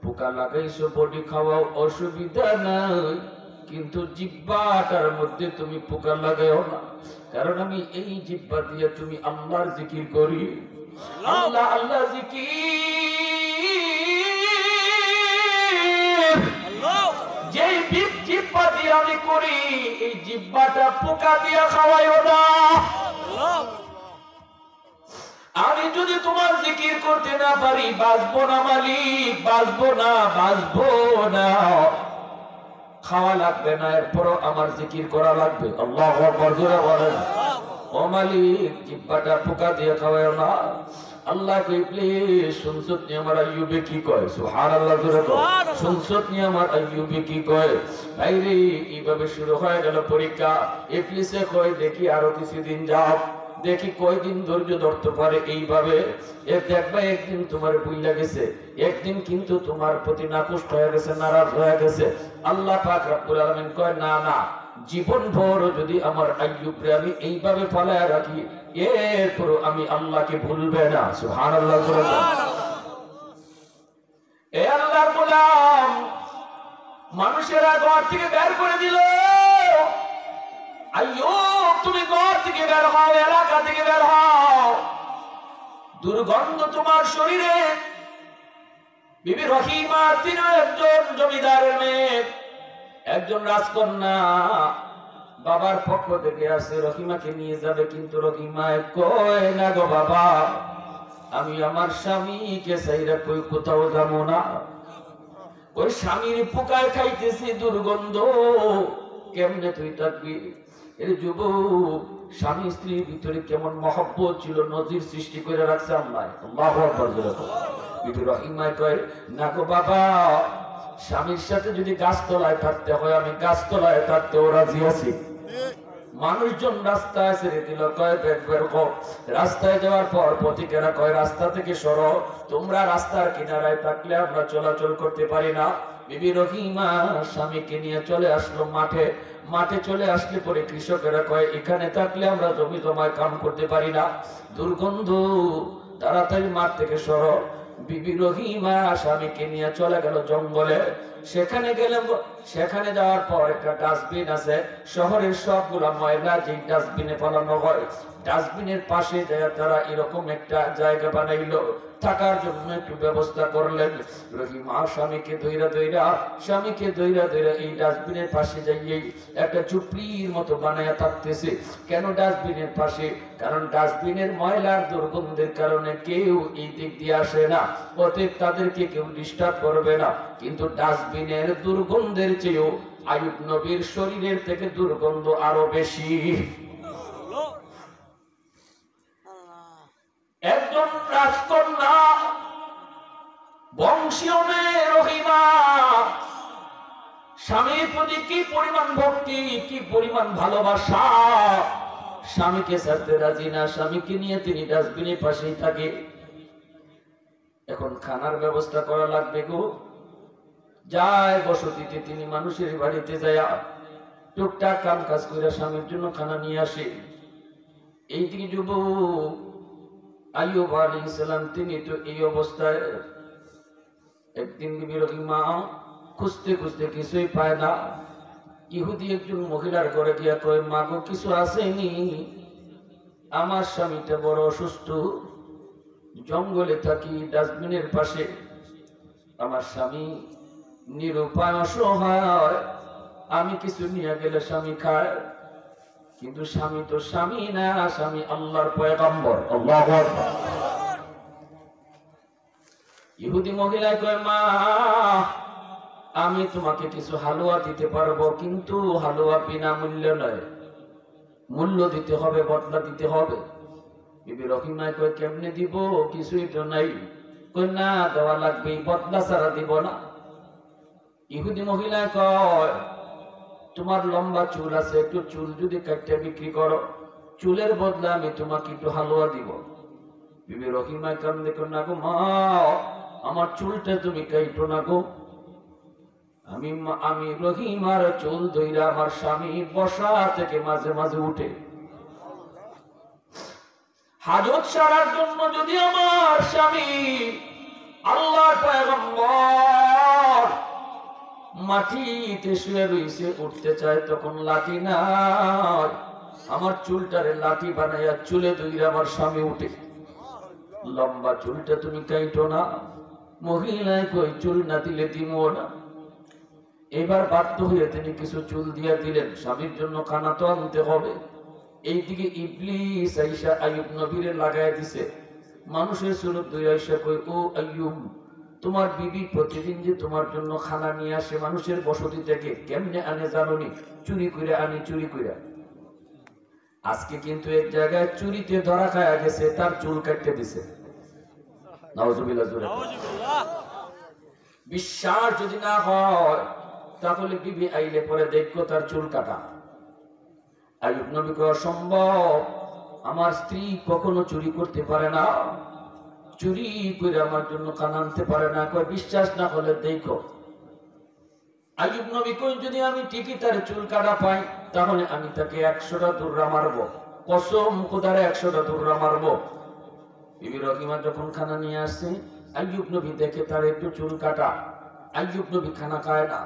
Speaker 1: পোকা লাগাইছো, বডি খাওয়াও, অসুবিধা নাই, কিন্তু জিহ্বাটার মধ্যে তুমি পোকা লাগাও না, কারণ আমি এই জিহ্বা দিয়ে তুমি আল্লাহর জিকির করি, আল্লাহ আল্লাহ জিকির, যে জিহ্বা দিয়ে আমি করি এই জিহ্বাটা পোকা দিয়ে খাওয়াইও না। আমি যদি তোমার জিকির করতে না পারি বাঁচবো না মালিক, বাঁচবো না, বাঁচবো না। খাওয়া লাগবে না, এরপরও আমার জিকির করা লাগবে। আল্লাহু আকবার জোরে বলেন। ও মালিক জিহ্বাটা পোকা দিয়ে খাওয়াও না। আল্লাহ কই প্লিজ শুনছত নি আমার আইয়ুবে কি কয়, সুবহানাল্লাহ জোরে কয়, শুনছত নি আমার আইয়ুবে কি কয়। ভাইরে এইভাবে শুরু হয়ে গেল পরীক্ষা। ইবলিসে কয় দেখি আরো কিছুদিন যাও, দেখি কয়দিন ধৈর্য ধরতে পারে এইভাবে। দেখবা একদিন তোমার বুইলা গেছে, একদিন কিন্তু তোমার প্রতি নাকুশ হয়ে গেছে, নারাজ হয়ে গেছে। আল্লাহ পাক রব্বুল আলামিন কয় না না, জীবন ভর যদি আমার আইয়ুবরে আমি এইভাবে ফলায় রাখি এরপর আমি আল্লাহকে ভুলবে না। সুবহানাল্লাহ। এ আল্লাহর গোলাম, মানুষেরা ঘর থেকে বের করে দিল, আইয়ুব তুমি ঘর থেকে বের হও, এলাকা থেকে বের হও, দুর্গন্ধ তোমার শরীরে। বিবি রহিমা তিনি একজন জমিদারের মেয়ে, একজন রাজকন্যা, বাবার পক্ষ থেকে আসে রহিমাকে নিয়ে যাবে, কিন্তু রহিমায় কয় না গো বাবা, আমি আমার স্বামীকে চাইরা কই কোথাও যাবো না। ওই স্বামীর পোকায় খাইতেছি, দুর্গন্ধ, কেমনে তুই থাকবি? এর যুবক স্বামী স্ত্রীর ভিতরে কেমন মহব্বত ছিল, নজির সৃষ্টি করে রাখছে আল্লাহ। আল্লাহু আকবার। বিবি রহিমা কয় না গো বাবা, স্বামীর সাথে যদি গাছতলায় থাকতে হয় আমি গাছতলায় থাকতেও রাজি আছি। মানুষজন রাস্তায় ছেড়ে দিল, কয় বের বের কর। রাস্তায় যাওয়ার পর পথিকেরা কয় রাস্তা থেকে সরো, তোমরা রাস্তার কিনারায় থাকলে আমরা চলাচল করতে পারি না। বিবি রহিমা স্বামীকে নিয়ে চলে আসলো মাঠে। মাঠে চলে আসলে পরে কৃষকেরা কয় এখানে থাকলে আমরা জমি জমায় কাম করতে পারি না, দুর্গন্ধ, তাড়াতাড়ি মাঠ থেকে সরো। বিবি রহিমা স্বামীকে নিয়ে চলে গেল জঙ্গলে। সেখানে গেলাম, সেখানে যাওয়ার পর একটা ডাস্টবিন আছে, শহরের সবগুলা ময়লা যে ডাস্টবিনে ফেলানো হয়, ডাস্টবিনের পাশে যায় তারা এরকম একটা জায়গা বানাইলো, থাকার জন্য একটু ব্যবস্থা করলেন। রহিমা স্বামীকে ধইরা এই ডাস্টবিনের পাশে যাইয়ে একটা চুপড়ির মতো বানায়া থাকতেছে। কেন ডাস্টবিনের পাশে? কারণ ডাস্টবিনের ময়লার দুর্গন্ধের কারণে কেউ এই দিক দিয়ে আসে না, অতএব তাদেরকে কেউ ডিস্টার্ব করবে না। কিন্তু ডাস্টবিনের দুর্গন্ধের চেয়েও আইয়ুব নবীর শরীরের থেকে দুর্গন্ধ আরো বেশি। একজন রাজকন্যা, বংশীয় মেয়ে রহিমা, স্বামীর প্রতি কি পরিমাণ ভক্তি, কি পরিমাণ ভালোবাসা, স্বামীকে ছাড়তে রাজি না, স্বামীকে নিয়ে তিনি ডাস্টবিনের পাশেই থাকে। এখন খানার ব্যবস্থা করা লাগবে গো। যায় বসতিতে, তিনি মানুষের বাড়িতে যায় টুকটাক কাম কাজ করে স্বামীর জন্য খানা নিয়ে আসে। এইদিকে যুবক আইয়ুব আলাইহিস সালাম তিনি তো এই অবস্থায়। একদিন বিবি রহিমা খুঁজতে খুঁজতে কিছুই পায় না। ইহুদি একজন মহিলার ঘরে গিয়া কয় মা গো কিছু আসেনি? আমার স্বামীটা বড় অসুস্থ, জঙ্গলে থাকি ডাস্টবিনের পাশে। আমার স্বামী নিরুপায় অসহায়, আমি কিছু নিয়ে গেলে স্বামী খায়, কিন্তু স্বামী তো স্বামী না, স্বামী আল্লাহর পয়গম্বর। আল্লাহু আকবার। ইহুদি মহিলা কয়, মা আমি তোমাকে কিছু হালুয়া দিতে পারবো, কিন্তু হালুয়া বিনামূল্য নয়, মূল্য দিতে হবে, বদলা দিতে হবে। বিবি রহিমা কয়, কেমনে দিব, কিছুই তো নাই। কই না, দেওয়া লাগবে, বদলা ছাড়া দিব না। ইহুদি মহিলা কয়, তোমার লম্বা চুল আছে, একটু চুল যদি কাটতে বিক্রি করো, চুলের বদলে আমি তোমাকে একটু হালুয়া দিব। বিবি রহিমা কান দেখো, না গো মা, আমার চুলটা তুমি কাইটো না গো। আমি রহিমার চুল ধইরা আমার স্বামী বসা থেকে মাঝে মাঝে উঠে। হাজত সারার জন্য যদি আমার স্বামী আল্লাহর পয়গম্বর মাটিতে শুয়ে রইছে, উঠতে চায়, তখন লাঠি নাই, আমার চুলটারে লাঠি বানাইয়া চুলে ধইরা আমার স্বামী উঠে। লম্বা চুলটা তুমি কাইটো না। মহিলায় কই, চুল না দিলে দিব না। এবার বাধ্য হয়ে তিনি কিছু চুল দিয়া দিলেন, স্বামীর জন্য খানা তো আনতে হবে। এইদিকে ইবলিস আইসা আইয়ুব নবীরে লাগায় দিছে। মানুষের সুরত দুই আইসা কই, ও আইয়ুব, তোমার বিবি প্রতিদিন যে তোমার জন্য খানা নিয়ে আসে মানুষের বসতি থেকে, কেমনে আনে জানোনি? চুরি করে আনি, চুরি করে। আজকে কিন্তু এক জায়গায় চুরিতে ধরা খায়া গেছে, তার চুল কাটতে দিছে। নাউজুবিল্লাহ। বিশ্বাস যদি না হয় তাহলে বিবি আইলে পরে দেখো তার চুল কাটা। আইয়ুব নবী কয়, অসম্ভব, আমার স্ত্রী কখনো চুরি করতে পারে না, চুরি করে আমার জন্য খানা আনতে পারে না। কয়, বিশ্বাস না হলে দেখো। আইয়ুব নবী কই, যদি আমি ঠিকই তার চুল কাটা পাই তাহলে আমি তাকে 100টা দৌড়া মারবো, কসম খোদারে 100টা দৌড়া মারবো। বিবি রহিমা যখন খানা নিয়ে আসছে, আইয়ুব নবী দেখে তার একটু চুল কাটা। আইয়ুব নবী খানা খায় না,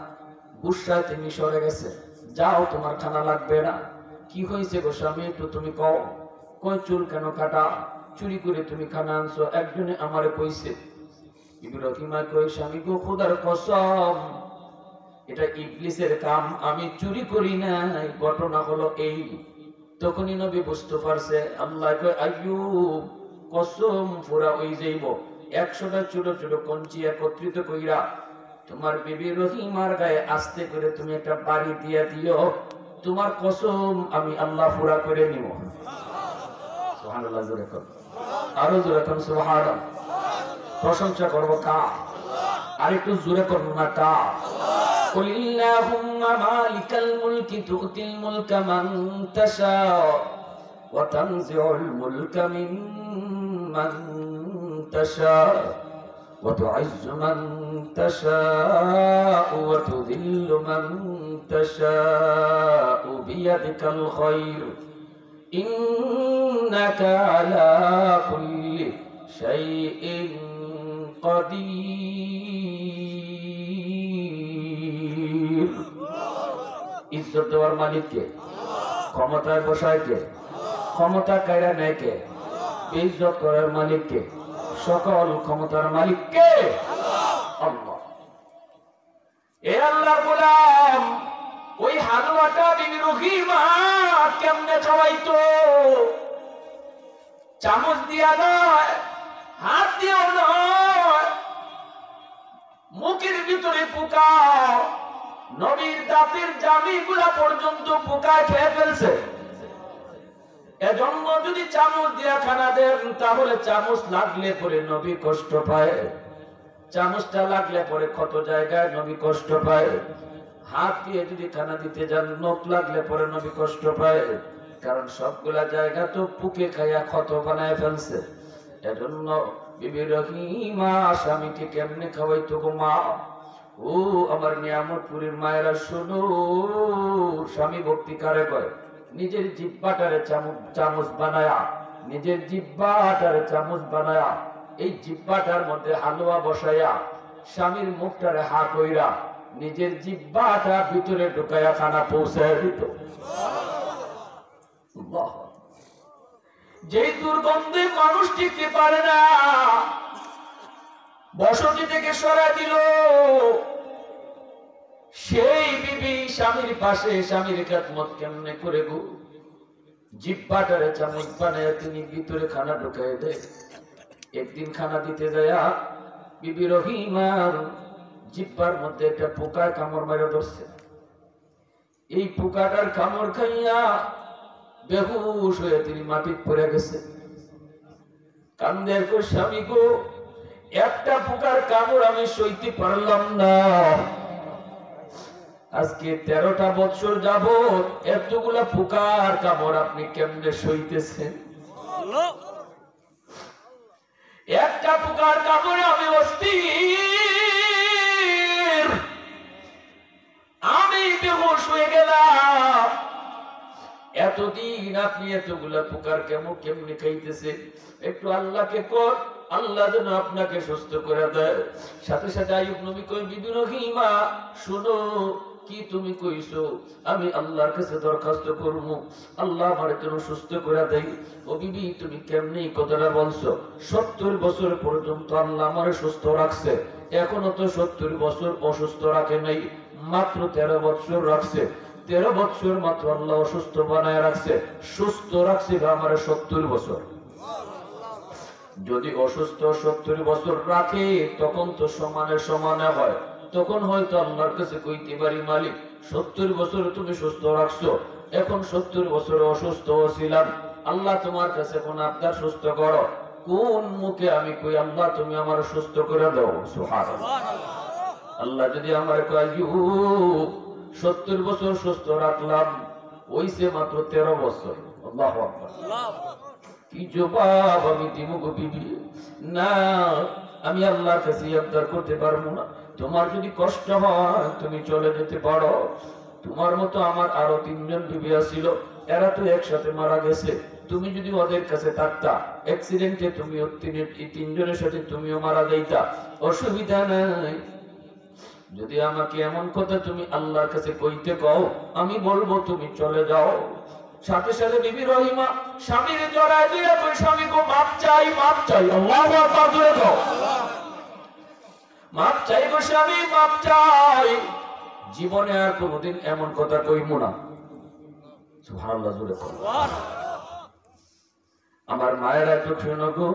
Speaker 1: গুসায় তিনি সরে গেছে। যাও, তোমার খানা লাগবে না। কি হয়েছে গো স্বামী, একটু তুমি কও। কই, চুল কেন কাটা? চুরি করে তুমি খানা আনছো, একজনে আমারে কইছে। বিবি রহিমা কই, স্বামী গো, খোদার কসম, এটা ইবলিসের কাম, আমি চুরি করি না। ঘটনা হলো এই। তখনই নবী বুঝতে পারছে। আল্লাহ কয়, আইয়ুব, কসম পুরা ওই যাইব, 100টা ছোট ছোট কঞ্চি একত্রিত কইরা তোমার বিবি রহিমার গায়ে আস্তে করে তুমি একটা বাড়ি দিয়া দিও, তোমার কসম আমি আল্লাহ পুরা করে নিব। সুবহানাল্লাহ, জোরে কর, আরো জোরে কর সুবহানাল্লাহ। প্রশংসা করব কার? আরেকটু জোরে কর না কার? قل اللهم مالك الملك تؤتي الملك من تشاء وتنزع الملك ممن تشاء وتعز من تشاء وتذل من تشاء بيدك الخير إنك على كل شيء قدير। ইজ্জত দেওয়ার মালিক কে? ক্ষমতায় বসায় কে? ক্ষমতা কায়রা নেয় কে? ইজ্জত করার মালিক কে? সকল ক্ষমতার মালিক কে? আল্লাহ। এ আল্লাহর গোলাম, ওই হালুয়াটা বিবি রহিমা কেমনে খাওয়াইতো? চামচ দিয়া নয়, হাত দিয়েও নয়, মুখের ভিতরে পোকা, নবীর দাঁতের জামিগুলা পর্যন্ত পোকা খেয়ে ফেলছে। এজন্য যদি চামচ দিয়া খানা দেন তাহলে চামচ লাগলে পরে নবী কষ্ট পায়, চামচটা লাগলে পরে ক্ষত জায়গায় নবী কষ্ট পায়। হাত দিয়ে যদি খানা দিতে যান, নখ লাগলে পরে নবী কষ্ট পায়, কারণ সবগুলা জায়গা তো পুকে খাইয়া ক্ষত বানায় ফেলছে। এজন্য বিবি রহিমা স্বামীকে কেমনে খাওয়াইতো গো মা? ও আমার নিয়ামতপুরের মায়েরা শোনো, স্বামী ভক্তি কারে কয়? নিজের জিহ্বাটারে চামচ বানায়া, নিজের জিহ্বাটারে চামচ বানায়া, এই জিহ্বাটার মধ্যে হালুয়া বসাইয়া স্বামীর মুখটারে হা কইরা নিজের জিহ্বাটা ভিতরে ঢুকাইয়া খানা পৌঁছায় দিত। যেই দুর্গন্ধে মানুষ টিকতে পারে না, বসতি থেকে সরাই দিল। সেই বিবি স্বামীর পাশে স্বামীর খেদমত কেমনে করে গো, জিহ্বাটারে চামচ বানায় তিনি ভিতরে খানা ঢুকায় দেয়। একদিন খানা দিতে যায় বিবি রহিমার জিহ্বার মধ্যে একটা পোকার কামড় মেরে ধরছে। এই পোকাটার কামড় খাইয়া বেহুশ হয়ে তিনি মাটির পড়ে গেছে। কান্দের কো স্বামী গো, একটা পোকার কামড় আমি সইতে পারলাম না, আজকে 13টা বছর যাবত এতগুলা পোকার কামড় আপনি কেমনে সইতেছেন? একটা পোকার কামড়ে আমি অস্থির, আমি বেহুশ হয়ে গেলাম। এতদিন আপনি এতগুলা পোকার কেমনে খাইতেছেন? একটু আল্লাহকে কর, আল্লাহ যেন আপনাকে সুস্থ করে দেয়। সাথে সাথে আইয়ুব নবী কই, বিবি রহিমা শুনো, কি তুমি কইছো? আমি আল্লাহর কাছে দরখাস্ত করব, আল্লাহ আমার জন্য সুস্থ করে দেয়। ও বিবি, তুমি কেমনে এই কথাটা বলছো? 70 বছর পর্যন্ত আল্লাহ আমারে সুস্থ রাখছে, এখনো তো 70 বছর অসুস্থ রাখে নাই, মাত্র 13 বছর রাখছে। 13 বছর মাত্র আল্লাহ অসুস্থ বানায় রাখছে, সুস্থ রাখছে আমার 70 বছর। যদি অসুস্থ 70 বছর রাখে তখন তো সমানে সমানে হয়, তখন হয়তো আল্লাহর কাছে কইতে পারি, মালিক 70 বছর তুমি সুস্থ রাখছো, এখন 70 বছর অসুস্থ ছিলাম, আল্লাহ তোমার কাছে কোন আবদার সুস্থ করো। কোন মুখে আমি কই আল্লাহ তুমি আমার সুস্থ করে দাও? সুবহানাল্লাহ। আল্লাহ যদি আমার কয় 70 বছর সুস্থ রাখলাম, ওইসে মাত্র 13 বছর, আল্লাহু আকবার, কি জবাব আমি দিব গো বিবি? না, আমি আল্লাহর কাছে আবদার করতে পারবো না। তোমার যদি কষ্ট হয় তুমি চলে যেতে পারো। তোমার মতো আমার আরো 3 জন বিবি ছিল, এরা তো একসাথে মারা গেছে। তুমি যদি ওদের কাছে থাকতা, অ্যাক্সিডেন্টে তুমিও 3 জনের সাথে তুমিও মারা যাইতা, অসুবিধা নাই। যদি আমাকে এমন কথা তুমি আল্লাহর কাছে কইতে কও, আমি বলবো তুমি চলে যাও। সাথে সাথে বিবি রহিমা স্বামীর জড়ায় দিয়ে কই, স্বামী গো মাপ চাই, মাপ চাই। আল্লাহু আকবার জোরে কও, মাপ চাই গো স্বামী, মাপ চাই। জীবনে আর কোনোদিন এমন কথা কইবো না। সুবহানাল্লাহ জোরে কও। আমার মায়ের একটু শুনো গো,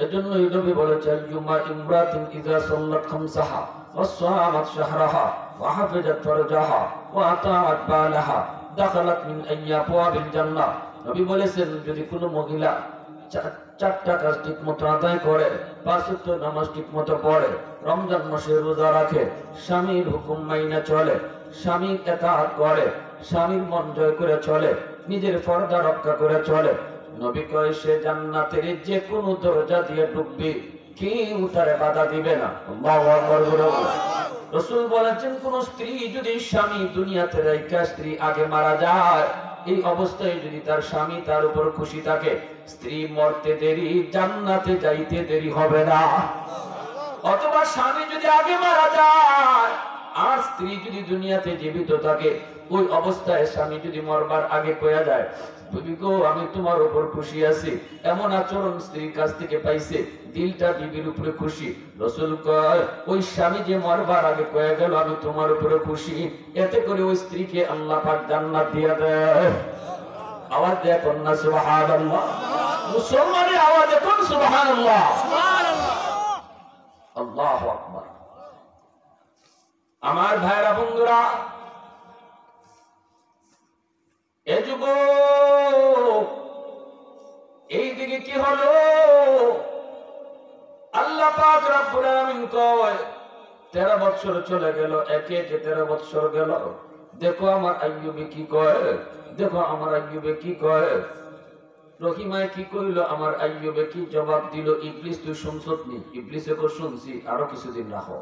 Speaker 1: এজন্য এই নবী বলেছেন, ইউমা ইমরাতিন ইযা সাল্লাত খামসাহা ওয়া সামাত শাহরাহা ওয়া হাফিজাত ফারজাহা ওয়া আতাআত বালাহা দাখালাত মিন আবওয়াবিল জান্নাহ। নবী বলেছেন, যদি কোনো মহিলা 4টা কাজ ঠিকমতো আদায় করে, 5 ওয়াক্ত নামাজ ঠিকমতো পড়ে, রমজান মাসে রোজা রাখে, স্বামীর হুকুম মাইনা চলে, স্বামীর ইতাআত করে, স্বামীর মন জয় করে চলে, নিজের পর্দা রক্ষা করে চলে, নবী কয় সে জান্নাতের যে কোনো দরজা দিয়ে ঢুকবে, কেউ তারে বাধা দিবে না। আল্লাহু আকবার। রাসূল বলেছেন, কোন স্ত্রী যদি স্বামী দুনিয়াতে রাইখা স্ত্রী আগে মারা যায়, এই অবস্থায় যদি তার স্বামী তার উপর খুশি থাকে, স্ত্রী মরতে দেরি, জান্নাতে যাইতে দেরি হবে না। অথবা স্বামী যদি আগে মারা যায় আর স্ত্রী যদি দুনিয়াতে জীবিত থাকে, ওই অবস্থায় স্বামী যদি মরবার আগে কইয়া যায়, বিবি গো আমি তোমার উপর খুশি আছি, এমন আচরণ স্ত্রীর কাছ থেকে পাইছে, দিলটা বিবির উপরে খুশি। রাসূল কয়, ওই স্বামী যে মরবার আগে কইয়া গেল আমি তোমার উপরে খুশি, এতে করে ওই স্ত্রীকে আল্লাহ পাক জান্নাত দিয়া দেয়। আওয়াজ দেয় কন্যা সুবহানাল্লাহ। মুসলমানের আওয়াজে কোন সুবহানাল্লাহ। আল্লাহু আকবার। আমার ভাইরা বন্ধুরা, এ যুবক এইদিকে কি হলো? আল্লাহ পাক রব্বুল আলামিন কয় 13 বছর চলে গেল, একে একে 13 বছর গেল। দেখো আমার আইয়ুবে কি কয়, দেখো আমার আইয়ুবে কি কয়। রহিমায় কি কইল, আমার আইয়ুবে কি জবাব দিল? ইবলিস তুই শুনছত নি? ইবলিসে কো শুনছি, আরো কিছুদিন রাখো।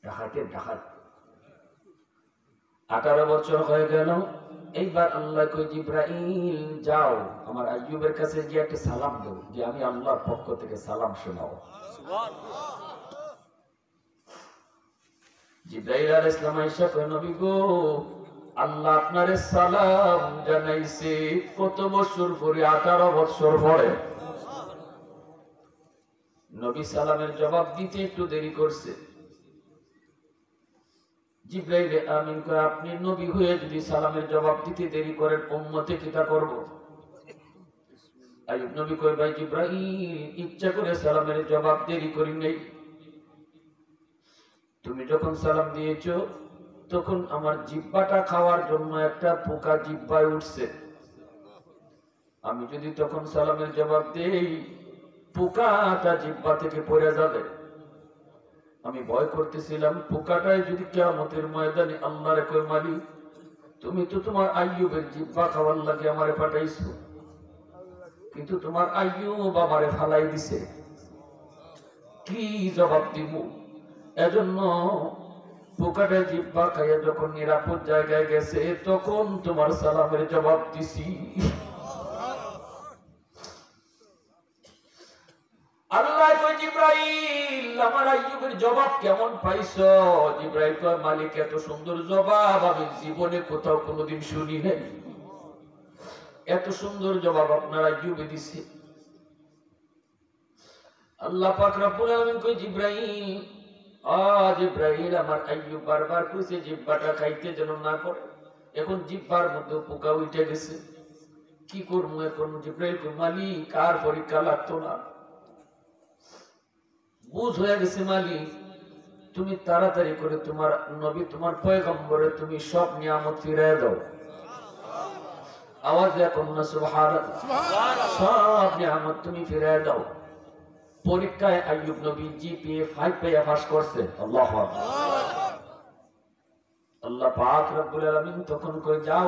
Speaker 1: ডাকাতের ডাকাত 18 বছর হয়ে গেল। এইবার আল্লাহ কই, জিবরাইল যাও আমার আইয়ুবের কাছে গিয়ে একটা সালাম দাও, যে আমি আল্লাহর পক্ষ থেকে সালাম শোনাও। জিবরাইল আলাইহিস সালাম আয়েশা কই, নবী গো আল্লাহ আপনারে সালাম জানাইছে কত বছর পরে, 18 বছর পরে। নবী সালামের জবাব দিতে একটু দেরি করছে। জিবরাইল আমিন কয়, আপনি নবী হয়ে যদি সালামের জবাব দিতে দেরি করেন, উম্মতে কিটা করব? আইয়ুব নবী কয়, ভাই জিবরাইল, ইচ্ছা করে সালামের জবাব দেরি করি নাই। তুমি যখন সালাম দিয়েছো তখন আমার জিহ্বাটা খাওয়ার জন্য একটা পোকা জিহ্বায় উঠছে। আমি যদি তখন সালামের জবাব দেই, পোকাটা জিহ্বা থেকে পড়ে যাবে। আমি ভয় করতেছিলাম পোকাটাই যদি কিয়ামতের ময়দানে আল্লাহর কয়, মালিক তুমি তো তোমার আইয়ুবের জিহ্বা খাওয়ার লাগে আমারে পাঠাইছো, কিন্তু তোমার আইয়ুব আমারে ফালাই দিছে, কি জবাব দিব? এজন্য পোকাটা জিহ্বা খাইয়া যখন নিরাপদ জায়গায় গেছে তখন তোমার সালামের জবাব দিছি। আল্লাহ কয়, জিবরাইল আমার আইয়ুবের জবাব কেমন পাইছো? জিবরাইল কয়, মালিক এত সুন্দর জবাব আমি জীবনে কোথাও কোনোদিন শুনি নাই। এত সুন্দর জবাব আপনার আইয়ুবে দিছে। আল্লাহ পাক রব্বুল আলামিন কয়, জিবরাইল জিবরাইল আমার আইয়ুব বারবার কইছে জিহ্বাটা খাইতে যেন না করে, এখন জিহ্বার মধ্যে পোকা উঠে গেছে, কি করবো এখন? জিবরাইল কয়, মালিক আর পরীক্ষা লাগতো না, বুঝ হয়ে গেছে মালিক, তুমি তাড়াতাড়ি করে তোমার নবী তোমার পয়গম্বরে তুমি সব নিয়ামত ফিরায় দাও। আওয়াজ এখন না সুবহানাল্লাহ, সব নিয়ামত তুমি ফিরায় দাও। পরীক্ষায় আইয়ুব নবী জিপিএ 5 পেয়ে পাস করছে। আল্লাহু আকবার। আল্লাহ পাক রব্বুল আলামিন তখন কই, যাও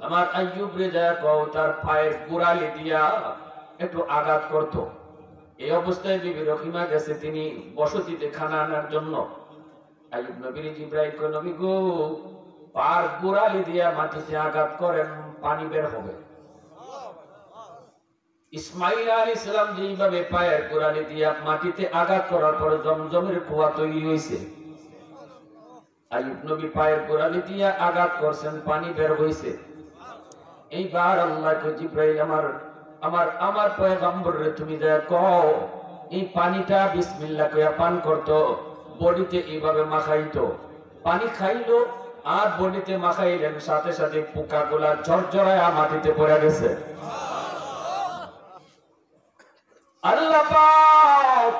Speaker 1: আমার আইয়ুব রে যা কও তার পায়ের গোড়ালি দিয়া একটু আঘাত করতো। এই অবস্থায় বিবি রহিমা গেছে তিনি বসতিতে খানা আনার জন্য। আইয়ুব নবীর জিবরাইল কয়, নবী গো পার গোড়ালি দিয়া মাটিতে আঘাত করেন, পানি বের হবে। ইসমাইল আলাইহিস সালাম যেভাবে পায়ের গোড়ালি দিয়া মাটিতে আঘাত করার পর জমজমের কুয়া তৈরি হয়েছে, আইয়ুব নবী পায়ের গোড়ালি দিয়া আঘাত করছেন, পানি বের হয়েছে। এইবার আল্লাহ কয়, জিবরাইল আমার পয়গম্বরে তুমি যা কও এই পানিটা বিসমিল্লাহ কইয়া পান করতো, বডিতে এইভাবে মাখাইতো। পানি খাইলো আর বডিতে মাখাইলেন, সাথে সাথে পোকাগুলা ঝরঝরায় মাটিতে পড়ে গেছে। আল্লাহ পাক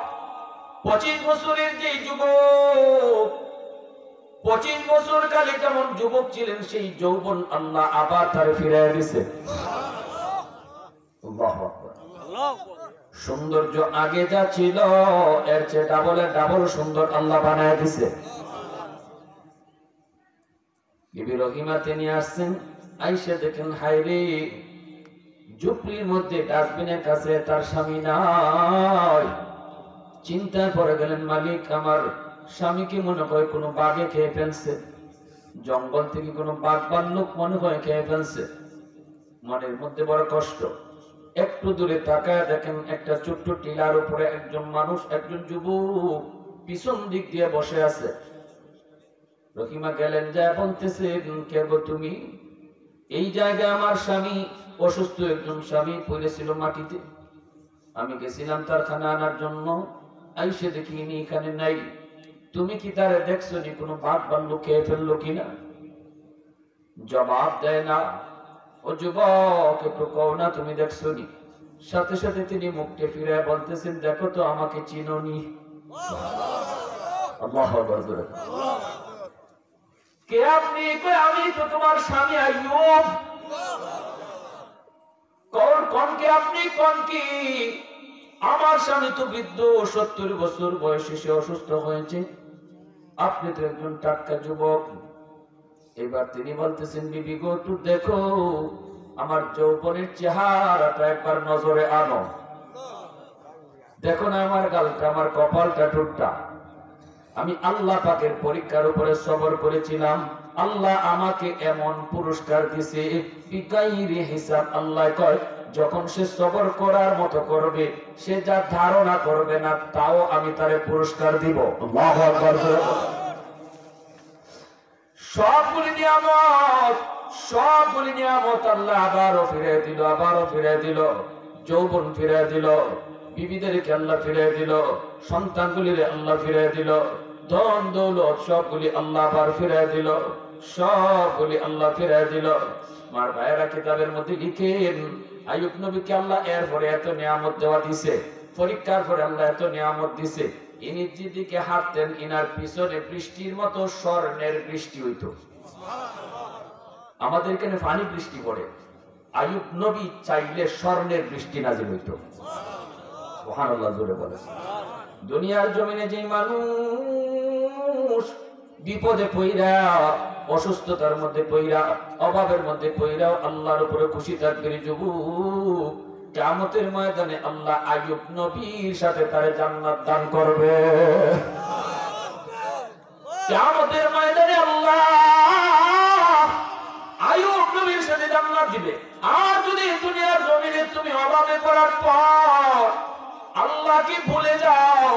Speaker 1: 25 বছরের যে যুবক, 25 বছর কালে যেমন যুবক ছিলেন সেই যৌবন আল্লাহ আবার তার ফিরিয়ে দিয়েছে। সৌন্দর্য আগে যা ছিল এর চেয়ে ডাবল সুন্দর আল্লাহ বানায় দিছে। বিবি রহিমা তিনি আসছেন, আইসা দেখেন হায়রে ঝুপড়ির মধ্যে ডাস্টবিনের কাছে তার স্বামী নাই। চিন্তায় পড়ে গেলেন, মালিক আমার স্বামীকে মনে হয় কোনো বাঘে খেয়ে ফেলছে, জঙ্গল থেকে কোনো বাঘ ভাল্লুক মনে হয় খেয়ে ফেলছে। মনের মধ্যে বড় কষ্ট। একটু দূরে তাকায় দেখেন একটা ছোট্ট টিলার উপরে একজন মানুষ, একজন যুবক পিছন দিক দিয়ে বসে আছে। রহিমা গেলেন, যা বলতেছে, কে গো তুমি? এই জায়গায় আমার স্বামী অসুস্থ, একজন স্বামী পড়েছিল মাটিতে, আমি গেছিলাম তার খানা আনার জন্য, আইসে দেখিনি এখানে নাই। তুমি কি তারে দেখছো নি কোনো বাঘ ভাল্লুক খেয়ে ফেললো কিনা? জবাব দেয় না। ও যুবক একটু কও না তুমি দেখছো নি? সাথে সাথে তিনি মুখটা ফিরে বলতেছেন, দেখো তো আমাকে চিনোনি? আল্লাহু আকবার। কে আপনি? আমি তো তোমার স্বামী আইয়ুব। কোন কে আপনি? কোন কি? আমার স্বামী তো বৃদ্ধ, 70 বছর বয়সে সে অসুস্থ হয়েছে, আপনি তো একজন টাটকা যুবক। এবার তিনি বলতেছেন, বিবি গো একটু দেখো আমার যৌবনের চেহারাটা একবার নজরে আনো, দেখো না আমার গালটা, আমার কপালটা, ঠোঁটটা। আমি আল্লাহ পাকের পরীক্ষার উপরে সবর করেছিলাম, আল্লাহ আমাকে এমন পুরস্কার দিছে বিগাইরি হিসাব। আল্লাহ কয় যখন সে সবর করার মতো করবে, সে যা ধারণা করবে না তাও আমি তারে পুরস্কার দিব। আল্লাহু আকবার। সবগুলি নিয়ামত আল্লাহ আবারও ফিরে দিল। যৌবন ফিরে দিল, বিবিদেরকে আল্লাহ ফিরে দিল, সন্তানগুলির আল্লাহ ফিরে দিল, ধন দৌলত সবগুলি আল্লাহ আবার ফিরে দিল, সবগুলি আল্লাহ ফিরে দিল। আমার ভাইয়েরা কিতাবের মধ্যে লিখেন, আইয়ুব নবীকে আল্লাহ এরপরে এত নিয়ামত দেওয়া দিছে, পরীক্ষার পরে আল্লাহ এত নিয়ামত দিছে, ইনি যেদিকে হাঁটতেন ইনার পিছনে বৃষ্টির মতো স্বর্ণের বৃষ্টি হইতো। আমাদের এখানে পানি বৃষ্টি পড়ে, আইয়ুব নবী চাইলে স্বর্ণের বৃষ্টি নাজিল হইতো। সুবহানাল্লাহ জোরে বলেন। দুনিয়ার জমিনে যে মানুষ বিপদে পইরা, অসুস্থতার মধ্যে পইরা, অভাবের মধ্যে পইরা আল্লাহর উপরে খুশি থাকবে যুবক, কিয়ামতের ময়দানে আল্লাহ আইয়ুব নবীর সাথে তারে জান্নাত দান করবে। কিয়ামতের ময়দানে আল্লাহ আইয়ুব নবীর সাথে জান্নাত দিবে। আর যদি দুনিয়ার জমিনে তুমি অভাবে পড়ার পর আল্লাহকে ভুলে যাও,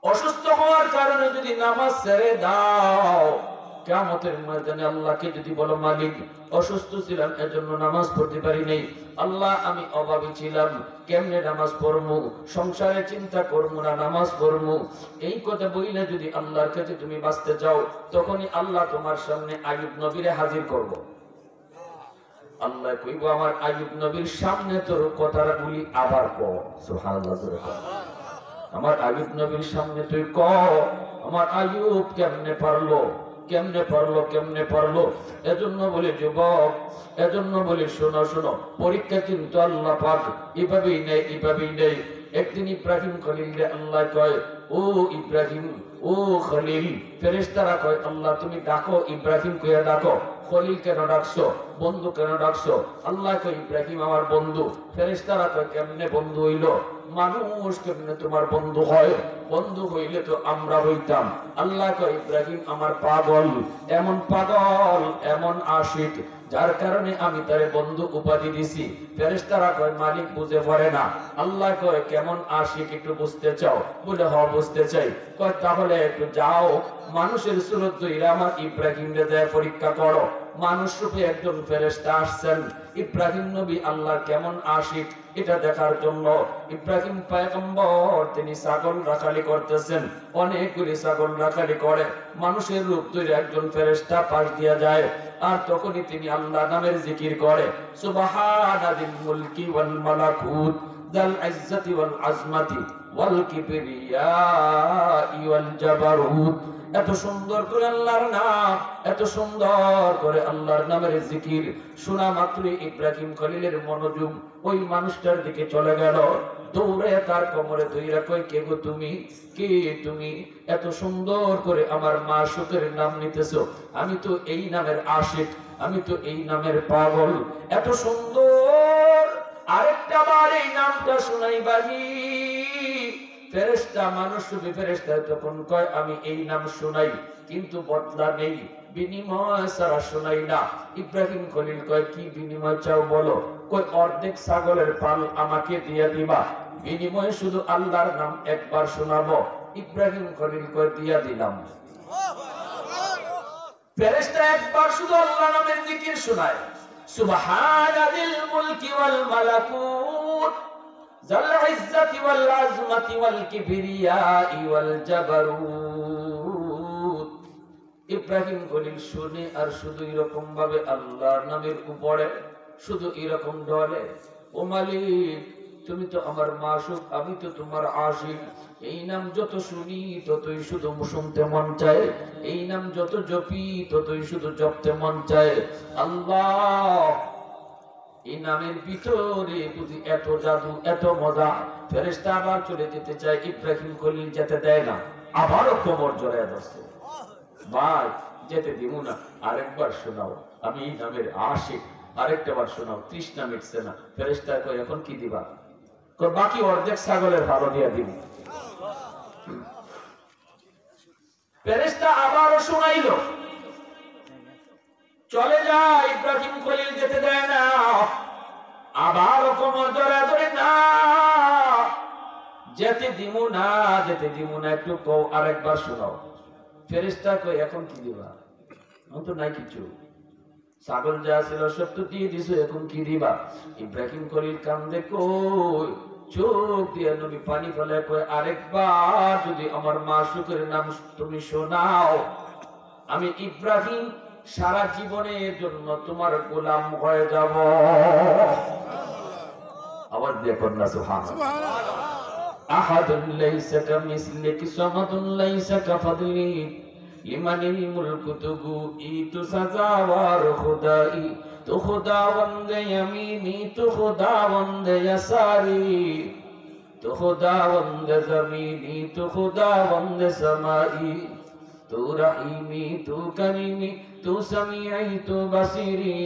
Speaker 1: অসুস্থ হওয়ার কারণে যদি নামাজ ছেড়ে দাও, কিয়ামতের ময়দানে আল্লাহকে যদি বলো, মালিক অসুস্থ ছিলাম এজন্য নামাজ পড়তে পারি নাই, আল্লাহ আমি অভাবী ছিলাম, কেমনে নামাজ পড়বো, সংসারে চিন্তা করবো না নামাজ পড়বো, এই কথা বইলে যদি আল্লাহর কাছে তুমি বাঁচতে চাও, তখনই আল্লাহ তোমার সামনে আইয়ুব নবীরে হাজির করবো। আল্লাহ কইব, আমার আইয়ুব নবীর সামনে তোর কথাটা বলি আবার কও। সুবহানাল্লাহ। আমার আইয়ুব নবীর সামনে তুই ক, আমার আইয়ুব কেমনে পারলো। এজন্য বলি যুবক, এজন্য বলি শোনো, পরীক্ষা কিন্তু আল্লাহ পাক এভাবেই নেই। একদিন ইব্রাহিম খলিলকে আল্লাহ কয়, ও ইব্রাহিম, ও খলিল। ফেরেশতারা কয়, আল্লাহ তুমি ডাকো, ইব্রাহিম কইয়া ডাকো। খলিল কেন ডাকছো, বন্ধু কেন ডাকছো? আল্লাহ কয়, ইব্রাহিম আমার বন্ধু। ফেরেশতারা কয়, কেমনে বন্ধু হইলো? মানুষ কেমনে তোমার বন্ধু হয়? বন্ধু হইলে তো আমরা হইতাম। আল্লাহ কয়, ইব্রাহিম আমার পাগল, এমন আশিক, যার কারণে আমি তারে বন্ধু উপাধি দিছি। ফেরেশতারা কয়, মালিক বুঝে পড়ে না। আল্লাহ কয়, কেমন আশিক একটু বুঝতে চাও? বলে হ, বুঝতে চাই। কয়, তাহলে একটু যাও, মানুষের সুরত ধইরা আমার ইব্রাহিমকে দেয় পরীক্ষা করো। মানুষ রূপে একজন ফেরেশতা আসছেন, ইব্রাহিম নবী আল্লাহর কেমন আশিক এটা দেখার জন্য। ইব্রাহিম পয়গম্বর তিনি ছাগল রাখালি করতেছেন, অনেকগুলি ছাগল রাখালি করে, মানুষের রূপ ধরে একজন ফেরেশতা পাশ দিয়া যায়, আর তখনই তিনি আল্লাহ নামের জিকির করে, সুবহানাল মুলকি ওয়াল মালাকুত যাল ইজ্জতি ওয়াল আজমাতি ওয়াল কিবরিয়া ওয়াল জাবারুত। এত সুন্দর করে আল্লাহর নাম, এত সুন্দর করে আল্লাহর নামের জিকির শোনা মাত্রই ইব্রাহিম খলিলের মনোযোগ ওই মানুষটার দিকে চলে গেল। দৌড়ে তার কোমরে ধইরা কই, কে গো তুমি, কে তুমি? এত সুন্দর করে আমার মাশউকের নাম নিতেছো, আমি তো এই নামের আশিক, আমি তো এই নামের পাগল। এত সুন্দর, আরেকটা বার এই নামটা শোনাইবানি। ফেরেশতা, মানুষ রূপী ফেরেশতা তখন কয়, আমি এই নাম শোনাই, কিন্তু বদলা নেই, বিনিময় ছাড়া শোনাই না। ইব্রাহিম খলিল কয়, কি বিনিময় চাও বলো? কই, অর্ধেক ছাগলের পাল আমাকে দিয়ে দিবা, বিনিময়ে শুধু আল্লাহর নাম একবার শোনাবো। ইব্রাহিম খলিল কয়, দিয়া দিলাম। ফেরেশতা একবার শুধু আল্লাহ নামের জিকির শোনায়, সুবহানাল মুলকি ওয়াল মালাকুত যাল ইজ্জতি ওয়াল আজমাতি ওয়াল কিবরিয়া ওয়াল জাবারুত। ইব্রাহিম খলিল শুনে আর শুধু এরকম ভাবে আল্লাহর নামের উপরে শুধু এরকম ঢলে, ও মালিক তুমি তো আমার মাশউক, আমি তো তোমার আশিক। এই নাম যত শুনি ততই শুধু শুনতে মন চায়, এই নাম যত জপি ততই শুধু জপতে মন চায়। আল্লাহ, এই নামের ভিতরে বুঝি এত জাদু, এত মজা। ফেরেশতা আবার চলে যেতে চায়, ইব্রাহিম খলিল যেতে দেয় না, আবারও কোমর জড়ায় ধরছে। ভাই যেতে দিব না, আরেকবার শোনাও, আমি এই নামের আশিক, আরেকটা বার শোনাও। তৃষ্ণা মিটছে না। ফেরেশতা কয়, এখন কি দিবা? কয়, বাকি অর্ধেক ছাগলের ভালো দিয়া দিব। ফেরেশতা আবারও শোনাইলো, চলে যায়, ইব্রাহিম খলিল যেতে দেয় না, আবারও কোমর জড়ায় ধরে, না যেতে দিব না, একটু কও, আরেকবার শোনাও। ফেরেশতা কই এখন কি দিবা? এখন তো নাই কিছু, ছাগল যা ছিল সব তো দিয়ে দিছো, এখন কি দিবা? ইব্রাহিম খলিল কান্দে, কই চোখ দিয়ে নবী পানি ফেলে কই আরেকবার যদি আমার মাসুকের নাম তুমি শোনাও, আমি ইব্রাহিম সারা জীবনের জন্য তোমার গোলাম হয়ে যাব। আওয়াজ দিয়ে কন্যা সুবহানাল্লাহ। আহাদুন লাইসা কামিসলিক সামাদুন লাইসা কাফাদলিক লিমানিল মুলকু তুগু ইতু সাজাওয়ার খুদাই তো খুদাবন্দে ইয়ামিনি তো খুদাবন্দে ইয়াসারি তো খুদাবন্দে জমিনি তো খুদাবন্দে সামাই তো রহিমি তো করিমি তো সামিঈ তো বাসিরি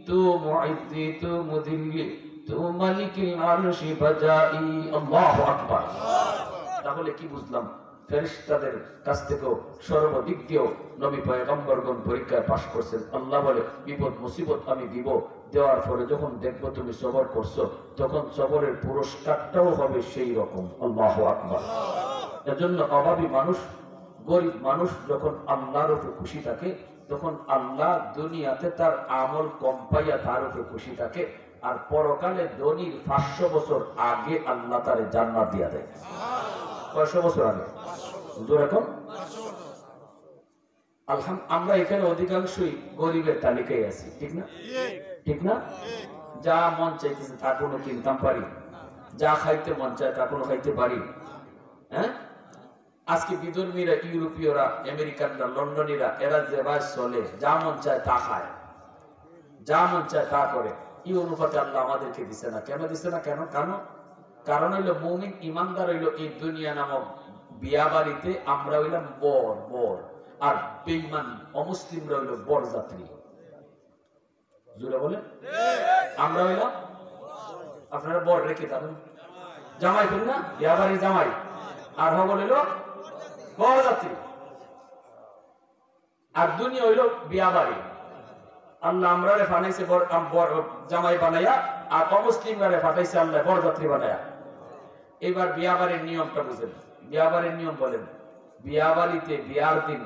Speaker 1: তো মুইজ্জি তো মুদিল্লি তো মালিকুল আরশি বাজাই। আল্লাহু আকবার। তাহলে কি বুঝলাম? ফেরেশতাদের কাছ থেকেও সর্বদিক দিয়েও নবী পয়গম্বরগণ পরীক্ষায় পাশ করছেন। আল্লাহ বলে বিপদ মুসিবত আমি দিব, দেওয়ার পরে যখন দেখবো তুমি সবর করছো, তখন সবরের পুরস্কারটাও হবে সেই রকম। আল্লাহু আকবার। এজন্য অভাবী মানুষ, গরিব মানুষ যখন আল্লাহর উপরে খুশি থাকে, তখন আল্লাহ দুনিয়াতে তার আমল কম পাইয়া তার উপরে খুশি থাকে, আর পরকালে ধনীর 500 বছর আগে আল্লাহ তারে জান্নাত দিয়া দেয়। 500 বছর আগে যেরকম আমরা এখানে অধিকাংশই গরিবের তালিকায় আছি, ঠিক না? ঠিক না? যা মন চাইতেছে তা কোনো কিনতাম পারি, যা খাইতে মন চায় তা কোনো খাইতে পারি। হ্যাঁ, আজকে বিধর্মীরা, ইউরোপীয়রা, আমেরিকানরা, লন্ডনীরা, এরা যে ভাই চলে, যা মন চায় তা খায়, যা মন চায় তা করে। এই অনুপাতে আল্লাহ আমাদেরকে দিছে না। কেন দিছে না? কেন? কারণ হইলো মুমিন ইমানদার হইলো এই দুনিয়া নামক বিয়া বাড়িতে আমরা হইলাম বর, আর বেঈমান অমুসলিমরা হইলো বর যাত্রী। জোরে বলে আমরা হইলাম, আপনারা বর রেখে যাবেন, জামাই করেন না, বিয়া বাড়ির জামাই, আর হগল হইলো বর যাত্রী। আর দুনিয়া হইলো বিয়া বাড়ি। আল্লাহ আমরা ফানাইছে জামাই বানাইয়া, আর অমুসলিমরা ফাটাইছে আল্লাহ বরযাত্রী বানাইয়া। এবার বিয়া বাড়ির নিয়মটা বুঝেন। বিয়া বাড়ির নিয়ম বলেন, বিয়া বাড়িতে বিয়ার দিন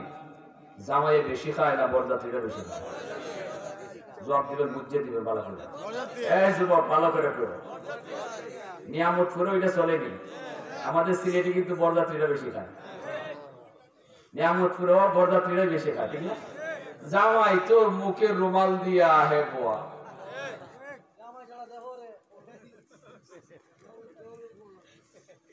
Speaker 1: জামাইয়ে বেশি খায় না বরযাত্রীরা বেশি খায়? জবাব দিবেন, বুঝে দিবেন ভালো করে। এই যুবক ভালো করে পড়ো, নিয়ামত করে ওইটা চলেনি। আমাদের সিলেটে কিন্তু বরযাত্রীরা বেশি খায়, নিয়ামত করে বরযাত্রীরা বেশি খায়, ঠিক না? জামাই তো মুখে রুমাল দিয়া আহে পোয়া।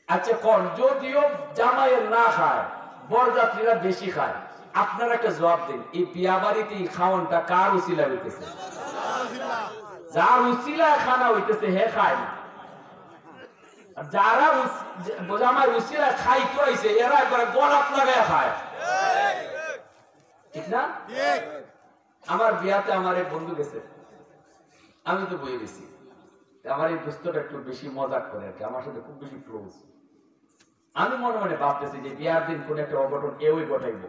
Speaker 1: আচ্ছা কোন, যদিও জামাইয়ের না খায়, বরযাত্রীরা বেশি খায়, আপনারা একটা জবাব দিন, এই বিয়া বাড়িতে খাওয়ানটা কার উসিলা হইতেছে? যার উসিলা খানা হইতেছে হে খায় না, যারা জামাই উসিলা খাইতে হইছে এরা একবার গলাপ লাগায় খায়, ঠিক না? আমার বিয়াতে আমার এক বন্ধু গেছে, আমি তো বয়ে গেছি। আমার এই দোস্তটা একটু বেশি মজাক করে আর কি, আমার সাথে খুব বেশি ক্লোজ। আমি মনে মনে ভাবতেছি যে বিয়ার দিন কোন একটা অঘটন কেউই ঘটাইব,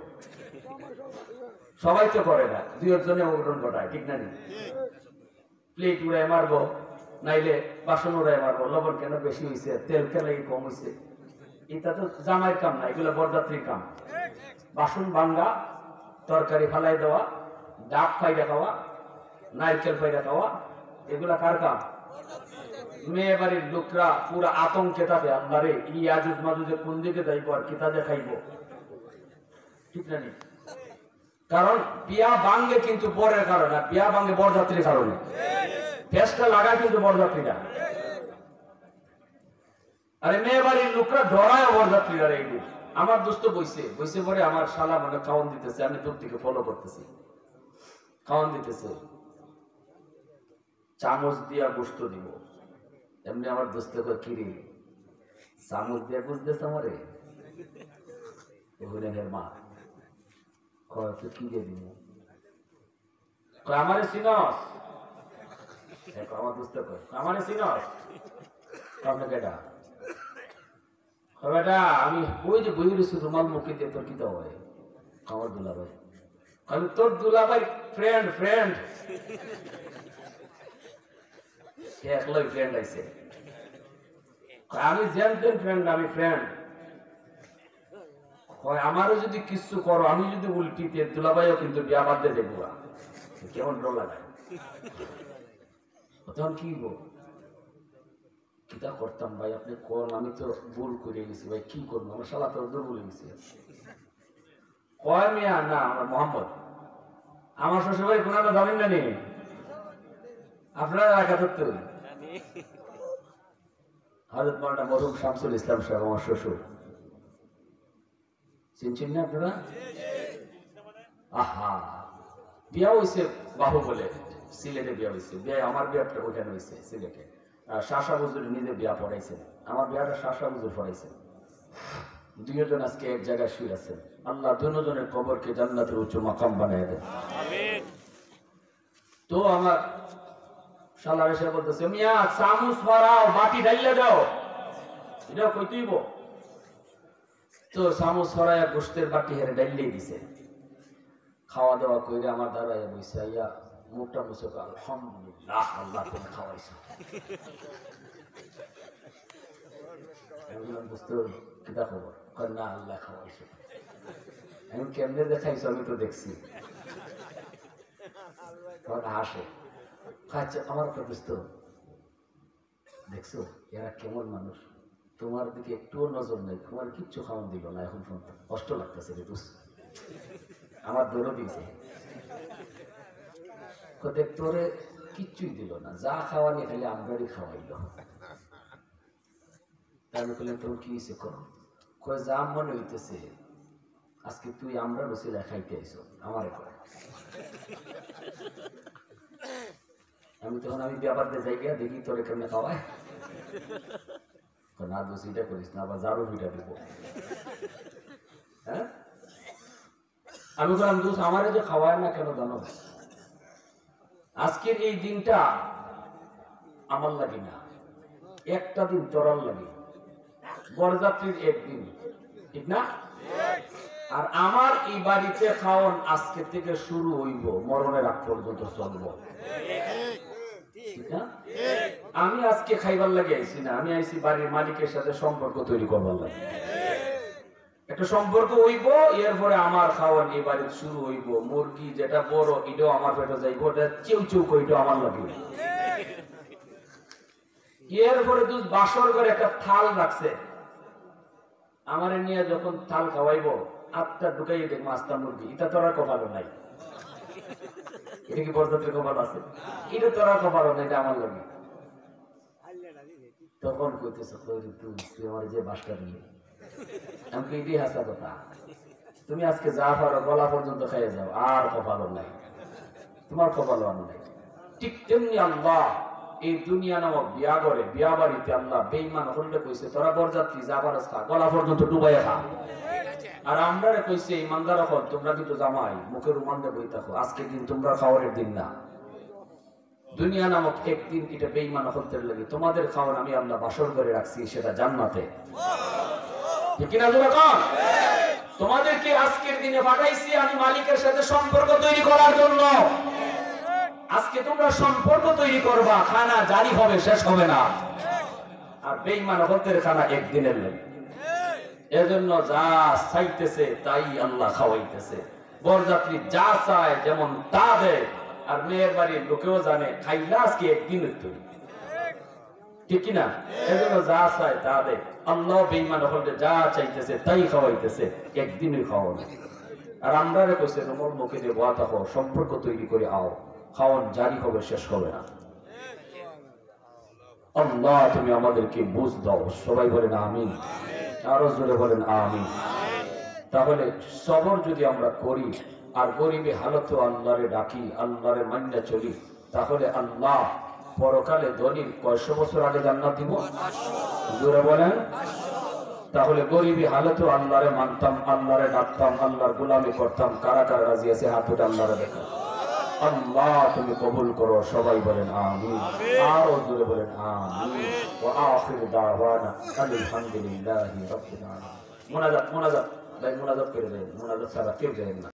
Speaker 1: সবাই তো করে না, 2 জনে অঘটন ঘটায়, ঠিক না? প্লেট উড়াই মারবো, নাইলে বাসন উড়াই মারবো, লবণ কেন বেশি হয়েছে, তেল কেন কম হয়েছে, এটা তো জামাইয়ের কাম না, এগুলো বরযাত্রীর কাম। বাসন ভাঙ্গা, তরকারি ফালাই দেওয়া, ডাব ফাইডা খাওয়া, নারকেল ফাইডা খাওয়া, এগুলা কার কাম? মেয়ে বাড়ির লোকরা পুরো আতঙ্কে থাকে, আল্লাহরে ইয়াজুজ মাজুজে কোন দিকে যাইব আর কিতাবে খাইব, ঠিক না? কারণ বিয়া ভাঙ্গে কিন্তু বরের কারণে, বিয়া ভাঙ্গে বরযাত্রীর কারণে, ফেসটা লাগায় কিন্তু বরযাত্রীরা। আরে মেয়ে বাড়ির লোকরা ধরায় বরযাত্রীরা। এইগুলো আমার দোস্ত বইছে পরে আমার শালা মানে খাওয়ান দিতেছে, আমি দূর থেকে ফলো করতেছি, খাওয়ান দিতেছে, চামচ দিয়া গোস্ত দিব। এমনি আমার দোস্ত কিরে চামচ দিয়া বুঝতেছে আমারে, মা কি দিয়ে দিব, আমারে চিনস? আমার দোস্ত আমারে চিনস? আপনাকে এটা বেটা আমি ওই যে বই রয়েছি রুমাল মুখে দিয়ে, তোর কি দেওয়া হয়? আমার দুলাভাই। আমি তোর দুলাভাই ফ্রেন্ড একলাই ফ্রেন্ড আইছে, আমি যেন ফ্রেন্ড, আমি ফ্রেন্ড। হয় আমারও যদি কিছু করো, আমি যদি উল্টিতে দুলাভাইও কিন্তু বিয়া বাদ দিয়ে দেবো। কেমন ডর লাগায় তখন কি গো কিতা করতাম ভাই, আপনি কোন আমি তো ভুল করে গেছি ভাই, কি করবো আমার শালা তো ভুলে গেছি। কয় মিয়া না আমার মোহাম্মদ, আমার শ্বশুর ভাই কোনাটা জানেন না নি আপনারা একা ধরতে হযরত মাওলানা মরহুম শামসুল ইসলাম সাহেব আমার শ্বশুর, চিনছেন না আপনারা? আহা বিয়া হয়েছে বাহু বলে সিলেটে বিয়া হয়েছে, বিয়া আমার বিয়াটা ওখানে হয়েছে সিলেটে। শাসা হুজুর নিজে বিয়া পড়াইছেন, আমার বিয়াটা শাসা হুজুর পড়াইছেন। দুইজন আজকে এক জায়গায় শুয়ে আছেন। আল্লাহ দুজনের কবরকে জান্নাতের উচ্চ মাকাম বানিয়ে দেন। তো আমার শালা এসে বলতেছে, মিয়া চামচ ভরাও, বাটি ঢাইলে দাও, এটা কই তুইব। তো চামচ ভরায় গোস্তের বাটি হেরে ঢাইলেই দিছে। খাওয়া দাওয়া করে আমার দাঁড়ায় বইছে, ইয়া মুখটা মুছে আলহামদুলিল্লাহ আল্লাহ তুমি খাওয়াইছো। বুঝতে কিতা খবর, না আল্লাহ খাওয়াইছো। আমি কেমনে দেখাইছো আমি তো দেখছি। হাসে আমার একটা বুঝতো, দেখছো এরা কেমন মানুষ, তোমার দিকে একটুও নজর নেই, তোমার কিচ্ছু খাওয়ান দিল না, এখন শুনতে কষ্ট লাগতেছে রে বুঝ, আমার দৌড়ও দিয়েছে দেখ তোরে কিচ্ছুই দিল না, যা খাওয়ানি খালি আমরারই খাওয়াইল। আমি বললাম তোর কি হয়েছে করো, কয়ে যা মনে হইতেছে আজকে তুই আমরা বসিলা খাইতে আইসো আমারে করে। আমি তখন আমি ব্যাপার দিয়ে যাই গিয়া দেখি তোরে কেমনে খাওয়ায়, না দোষ এটা করিস না, আবার জারো ভিটা দিব। হ্যাঁ আমি বললাম দোষ আমারে যে খাওয়ায় না কেন জানো, আজকের এই দিনটা আমার লাগে না, একটা দিন তোরার লাগে, বরযাত্রীর একদিন, ঠিক না? আর আমার এই বাড়িতে খাওয়ান আজকে থেকে শুরু হইব, মরণের আগ পর্যন্ত চলব, ঠিক না? আমি আজকে খাইবার লাগে আইছি না, আমি আইছি বাড়ির মালিকের সাথে সম্পর্ক তৈরি করবার লাগে, একটা সম্পর্ক হইব, এরপরে আমার খাওয়ান এই বাড়িতে শুরু হইব। মুরগি যেটা বড় এটাও আমার পেটে যাইব, ওটা চেউ চেউ করে এটাও আমার লাগবে। এরপরে তুই বাসর করে একটা থাল রাখছে, আমারে নিয়ে যখন থাল খাওয়াইব আটটা ঢুকাই দেখ মাছটা মুরগি, এটা তোরা কপালও নাই, এটা কি বরযাত্রীর কপাল আছে? এটা তোরা কপালও নাই, এটা আমার লাগে। তখন কইতেছে তুই আমার যে বাসটা নিয়ে, আমি এটাই হাসা কথা, তুমি আজকে যা পারো গলা পর্যন্ত খাইয়ে যাও, আর কপালও নাই, তোমার কপালও আর নাই। ঠিক তেমনি আল্লাহ এই দুনিয়া নামক বিয়া করে বিয়া বাড়িতে আল্লাহ বেঈমান হলে কইছে তোরা বরযাত্রী যা পারস খা, গলা পর্যন্ত ডুবাইয়া খা। আর আমরা কইছে ইমানদার হল তোমরা কিন্তু জামাই মুখের রুমান্দে বই থাকো, আজকের দিন তোমরা খাওয়ারের দিন না, দুনিয়া নামক একদিন এটা বেঈমান হতে লাগে, তোমাদের খাওয়ার আমি আল্লাহ বাসর করে রাখছি সেটা জান্নাতে, ঠিক না? তোমাদেরকে আজকের দিনে পাঠাইছি আমি মালিকের সাথে সম্পর্ক তৈরি করার জন্য। আজকে তোমরা সম্পর্ক তৈরি করবা, খানা জারি হবে, শেষ হবে না। আর বেঈমান হতের খানা একদিনের লাগে, এজন্য যা চাইতেছে তাই আল্লাহ খাওয়াইতেছে। বরযাত্রী যা চায় যেমন তা দেয়, আর মেয়ের বাড়ির লোকেও জানে খাইলা আজকে একদিনের তৈরি, ঠিক কিনা? এজন্য যা চায় তা দেয়। আল্লাহ বেঈমান হলে যা চাইতেছে তাই খাওয়াইতেছে, একদিনের খাওয়ানো। আর আমরা কইছে তোমার মুখে যে ওয়া থাকো, সম্পর্ক তৈরি করে আও, খাওয়ান জারি হবে, শেষ হবে না। আল্লাহ তুমি আমাদেরকে বুঝ দাও, সবাই বলেন আমিন, আরো জোরে বলেন আমিন। তাহলে সবর যদি আমরা করি আর গরিবী হালতে আল্লাহরে ডাকি, আল্লাহরে মান্না চলি, তাহলে আল্লাহ পরকালে ধনীর কয়শো বছর আগে জান্নাত দিব, জোরে বলেন। তাহলে গরিবী হালতে আল্লাহরে মানতাম, আল্লাহরে ডাকতাম, আল্লাহর গোলামি করতাম, কারা কারা রাজি আছে হাত উঠে আল্লাহরে দেখা। আল্লাহ তুমি কবুল করো, সবাই বলেন আমিন, আরো জোরে বলেন আমিন। ওয়া আখিরু দাওয়ানা আলহামদুলিল্লাহি রাব্বিল আলামিন। মুনাজাত ভাই, মুনাজাত করে দেন, মুনাজাত ছাড়া কেউ দেন না।